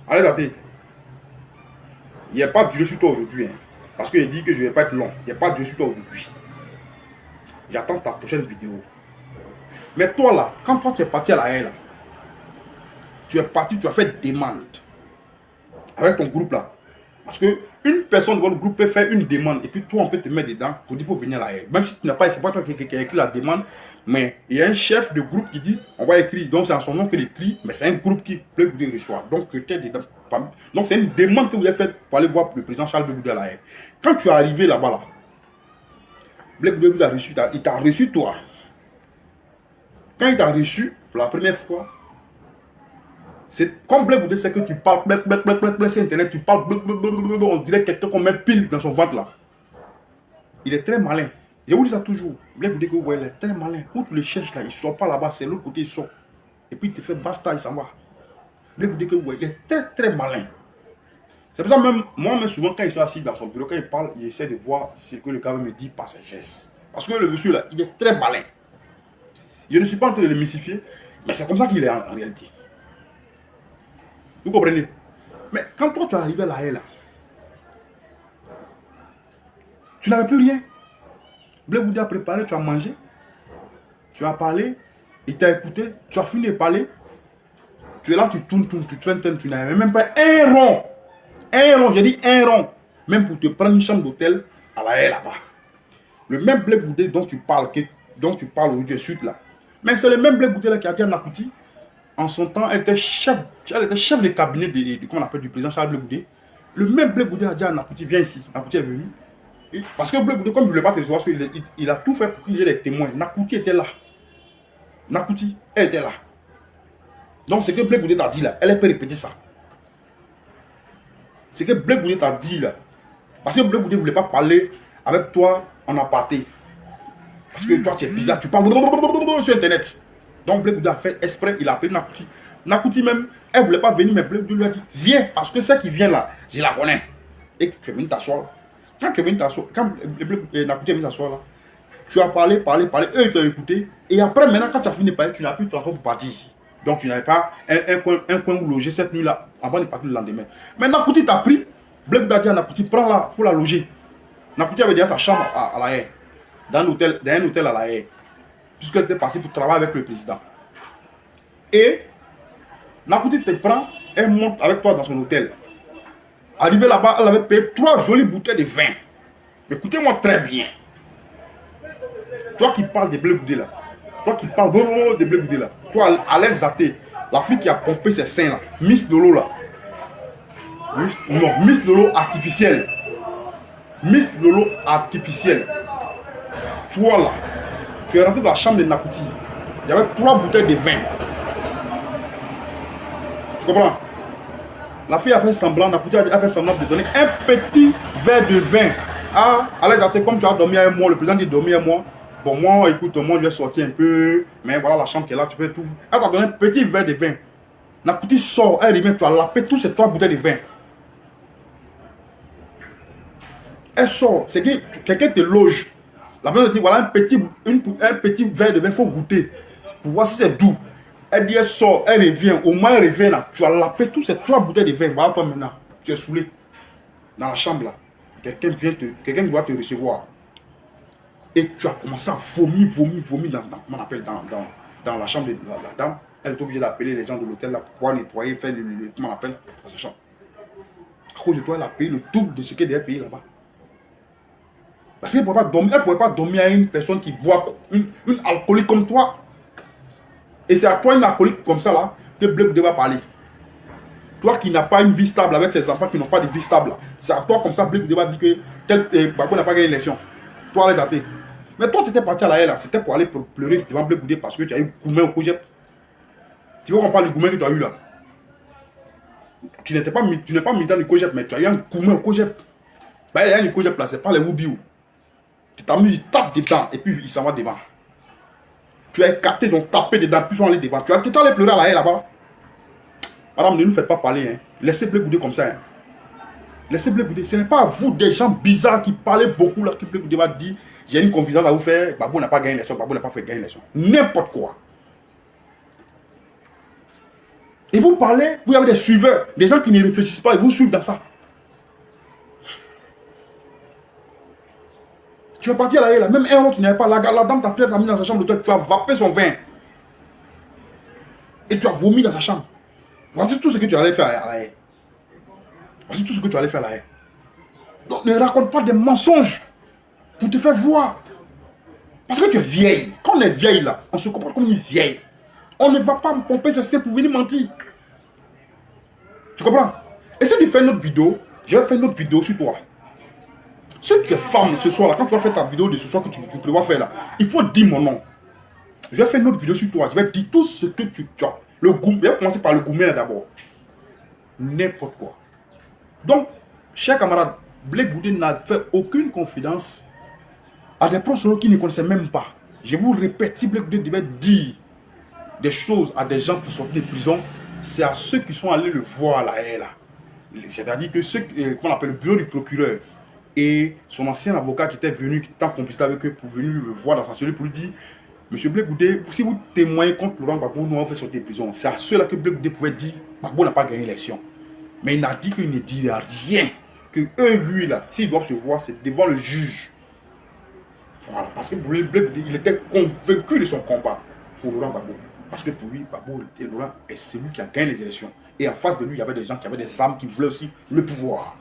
Allez, attendez. Il n'y a pas de Dieu sur toi aujourd'hui. Hein, parce qu'il dit que je ne vais pas être long. Il n'y a pas de Dieu sur toi aujourd'hui. J'attends ta prochaine vidéo. Mais toi là, quand toi tu es parti à la haine là, tu es parti, tu as fait des demandes avec ton groupe là. Parce que une personne de votre groupe peut faire une demande et puis toi on peut te mettre dedans pour dire qu'il faut venir à la haine. Même si tu n'as pas, c'est pas toi qui a écrit la demande, mais il y a un chef de groupe qui dit on va écrire, donc c'est en son nom qu'il écrit, mais c'est un groupe qui peut vous reçoit. Donc tu es dedans. Donc c'est une demande que vous avez faite pour aller voir le président Charles Blé Goudé à la haine. Quand tu es arrivé là-bas là, Blé Goudé vous a reçu, il t'a reçu toi. Quand il t'a reçu pour la première fois, c'est comme Blé Goudé, c'est que tu parles, c'est internet, tu parles, on dirait quelqu'un qu'on met pile dans son ventre là. Il est très malin. Je vous dis ça toujours. Blé Goudé, il est très malin. Où tu le cherches là, il ne sort pas là-bas, c'est l'autre côté, il sort. Et puis il te fait basta, il s'en va. Blé Goudé, il est très très malin. C'est pour ça même, moi même souvent quand il est assis dans son bureau, quand il parle, il essaie de voir ce que le gars me dit par ses gestes. Parce que le monsieur là, il est très malin. Je ne suis pas en train de le mystifier, mais c'est comme ça qu'il est en réalité. Vous comprenez? Mais quand toi tu es arrivé à la haie là, tu n'avais plus rien. Blé Goudé a préparé, tu as mangé, tu as parlé, il t'a écouté, tu as fini de parler. Tu es là, tu tournes, tu traînes, tu n'avais même pas un rond. Un rond, j'ai dit un rond. Même pour te prendre une chambre d'hôtel à la haie là-bas. Le même Blé Goudé dont tu parles aujourd'hui, suite là. Mais c'est le même Blé Goudé là qui a dit à Nakouti. En son temps, elle était chef de cabinet comment on appelle, du président Charles Blé Goudé. Le même Blé Goudé a dit à Nakouti, viens ici. Nakouti est venu. Et parce que Blé Goudé, comme il ne voulait pas te recevoir, il a tout fait pour qu'il y ait des témoins. Nakouti était là. Nakouti, elle était là. Donc, ce que Blé Goudé t'a dit là, elle peut répéter ça. Ce que Blé Goudé t'a dit là. Parce que Blé Goudé ne voulait pas parler avec toi en aparté. Parce que toi, tu es bizarre, tu parles sur Internet. Donc Blé Goudé a fait exprès, il a appelé Nakouti. Nakouti même, elle ne voulait pas venir, mais Blé Goudé lui a dit, viens, parce que celle qui vient là, je la connais. Et tu es venu t'asseoir. Quand tu es venu t'asseoir, quand Nakouti est venu t'asseoir là, tu as parlé, eux ils t'ont écouté. Et après, maintenant, quand tu as fini de parler, tu n'as plus de transport pour partir. Donc tu n'avais pas un coin où loger cette nuit là, avant de partir le lendemain. Mais Nakouti t'a pris, Blé Goudé a dit à Nakouti, prends-la, il faut la loger. Nakouti avait déjà sa chambre à la haie, dans un hôtel à la haie. Puisqu'elle était partie pour travailler avec le président. Et Nakouti te prend, elle monte avec toi dans son hôtel. Arrivée là-bas, elle avait payé 3 jolies bouteilles de vin. Écoutez-moi très bien. Toi qui parles de Blé Goudé là, toi qui parles de Blé Goudé là, toi Alex Zaté, la fille qui a pompé ses seins là, Miss Lolo là. Miss Lolo artificielle. Miss Lolo artificielle. Toi là, tu es rentré dans la chambre de Nakouti. Il y avait 3 bouteilles de vin. Tu comprends? La fille a fait semblant, Nakouti a fait semblant de donner un petit verre de vin. Ah, Alex Zaté, comme tu as dormi avec moi, le président dit dormir avec moi. Bon, moi, écoute, moi, je vais sortir un peu. Mais voilà la chambre qui est là, tu peux tout. Elle t'a donné un petit verre de vin. Nakouti sort, elle revient, tu as lapé tous ces 3 bouteilles de vin. Elle sort, c'est que quelqu'un te loge. La personne dit, voilà un petit verre de vin, il faut goûter. Pour voir si c'est doux. Elle dit, elle sort, elle revient. Au moins, elle revient là. Tu as lapé tous ces 3 bouteilles de vin. Voilà toi maintenant. Tu es saoulé. Dans la chambre là. Quelqu'un doit te recevoir. Et tu as commencé à vomir comment on appelle, dans la chambre de la dame. Elle est obligée d'appeler les gens de l'hôtel pour pouvoir nettoyer, faire comment on appelle, dans sa chambre. À cause de toi, elle a payé le double de ce qu'elle devait payer là-bas. Parce qu'elle ne pouvait pas dormir à une personne qui boit, une alcoolique comme toi. Et c'est à toi, une alcoolique comme ça, là, que Bleu Goudé va parler. Toi qui n'as pas une vie stable avec ses enfants qui n'ont pas de vie stable, c'est à toi comme ça, Bleu Goudé va dire que Babou n'a pas gagné l'élection. Toi, les athées. Mais toi, tu étais parti à la haie, c'était pour aller pleurer devant Bleu Goudé parce que tu as eu Goumen au Cogep. Tu vois qu'on parle du Goumen que tu as eu là. Tu n'es pas militant du Cogep, mais tu as eu un Goumen au Cogep. Ben, il y a un Cogep là, c'est pas les Woubiou. Tu t'amuses, ils tapent dedans et puis ils s'en vont devant. Tu as écarté, ils ont tapé dedans, puis ils sont allés devant. Tu es allé pleurer à la haie là-bas. Madame, ne nous faites pas parler. Hein. Laissez Bleu Goudé comme ça. Hein. Laissez Bleu Goudé. Ce n'est pas à vous, des gens bizarres qui parlez beaucoup là, que Bleu Goudé va dire j'ai une confidence à vous faire. Babou n'a pas gagné l'élection. Babou n'a pas fait gagner l'élection. N'importe quoi. Et vous parlez, vous avez des suiveurs, des gens qui ne réfléchissent pas et vous suivent dans ça. Tu es parti à la haie là, même un autre, tu n'avais pas. La dame t'a pris la famille dans sa chambre d'hôtel, tu as vapé son vin. Et tu as vomi dans sa chambre. Voici tout ce que tu allais faire à la haie. Voici tout ce que tu allais faire à la haie. Donc ne raconte pas des mensonges pour te faire voir. Parce que tu es vieille. Quand on est vieille là, on se comporte comme une vieille. On ne va pas me pomper ça pour venir mentir. Tu comprends? Essaye de faire une autre vidéo. Je vais faire une autre vidéo sur toi. Si tu es femme ce soir là, quand tu vas faire ta vidéo de ce soir que tu prévois faire là, il faut dire mon nom. Je vais faire une autre vidéo sur toi. Je vais dire tout ce que tu as. Le goût. Je vais commencer par le Goumen d'abord. N'importe quoi. Donc, chers camarades, Bleu Goudé n'a fait aucune confidence à des professeurs qui ne connaissaient même pas. Je vous répète, si Bleu Goudé devait dire des choses à des gens qui sortent de prison, c'est à ceux qui sont allés le voir à la haie là. C'est-à-dire que ceux qu'on appelle le bureau du procureur et son ancien avocat qui était venu, qui était en complicité avec eux pour venir le voir dans sa cellule pour lui dire Monsieur Bleu Goudé, si vous témoignez contre Laurent Gbagbo, nous on fait sortir de prison. C'est à ceux-là que Bleu Goudé pouvait dire Gbagbo n'a pas gagné l'élection. Mais il n'a dit qu'il ne dit rien. Que eux, lui là, s'ils doivent se voir, c'est devant le juge. Voilà, parce que Bleu Goudé, il était convaincu de son combat pour Laurent Gbagbo. Parce que pour lui, Gbagbo et Laurent, c'est lui qui a gagné les élections. Et en face de lui, il y avait des gens qui avaient des armes qui voulaient aussi le pouvoir.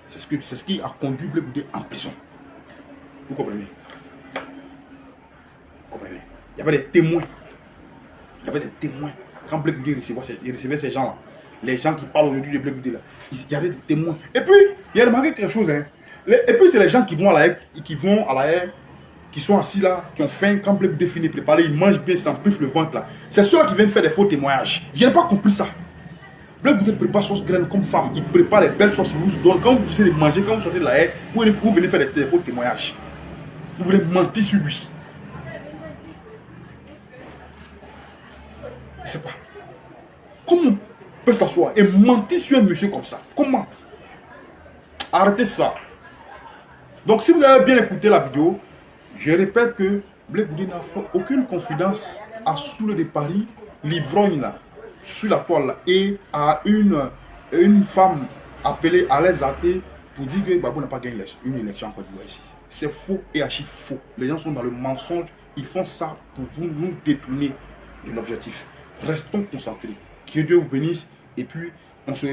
C'est ce qui a conduit Bleu Goudé en prison. Vous comprenez? Vous comprenez? Il y avait des témoins. Il y avait des témoins. Quand Bleu Goudé recevait ces gens-là, les gens qui parlent aujourd'hui de Bleu Goudé, là, il y avait des témoins. Et puis, il y a remarqué quelque chose. Hein. Et puis, c'est les gens qui vont à la haie, qui sont assis là, qui ont faim. Quand Bleu Goudé finit de préparer, ils mangent bien, ils s'empiffent le ventre là. C'est ceux-là qui viennent faire des faux témoignages. Je n'ai pas compris ça. Bleu Goudé prépare sauce graine comme femme. Il prépare les belles sauces rouges. Donc, quand vous essayez de manger, quand vous sortez de la haie, vous venez faire des faux témoignages. Vous voulez mentir sur lui. Je ne sais pas. Comment on peut s'asseoir et mentir sur un monsieur comme ça? Comment? Arrêtez ça. Donc, si vous avez bien écouté la vidéo, je répète que Bleu Goudé n'a fait aucune confidence à Soule de Paris, l'ivrogne là, sur la toile là, et à une femme appelée Alain Athée pour dire que Gbagbo n'a pas gagné une élection en Côte d'Ivoire ici. C'est faux et archi faux. Les gens sont dans le mensonge. Ils font ça pour nous détourner de l'objectif. Restons concentrés. Que Dieu vous bénisse et puis on se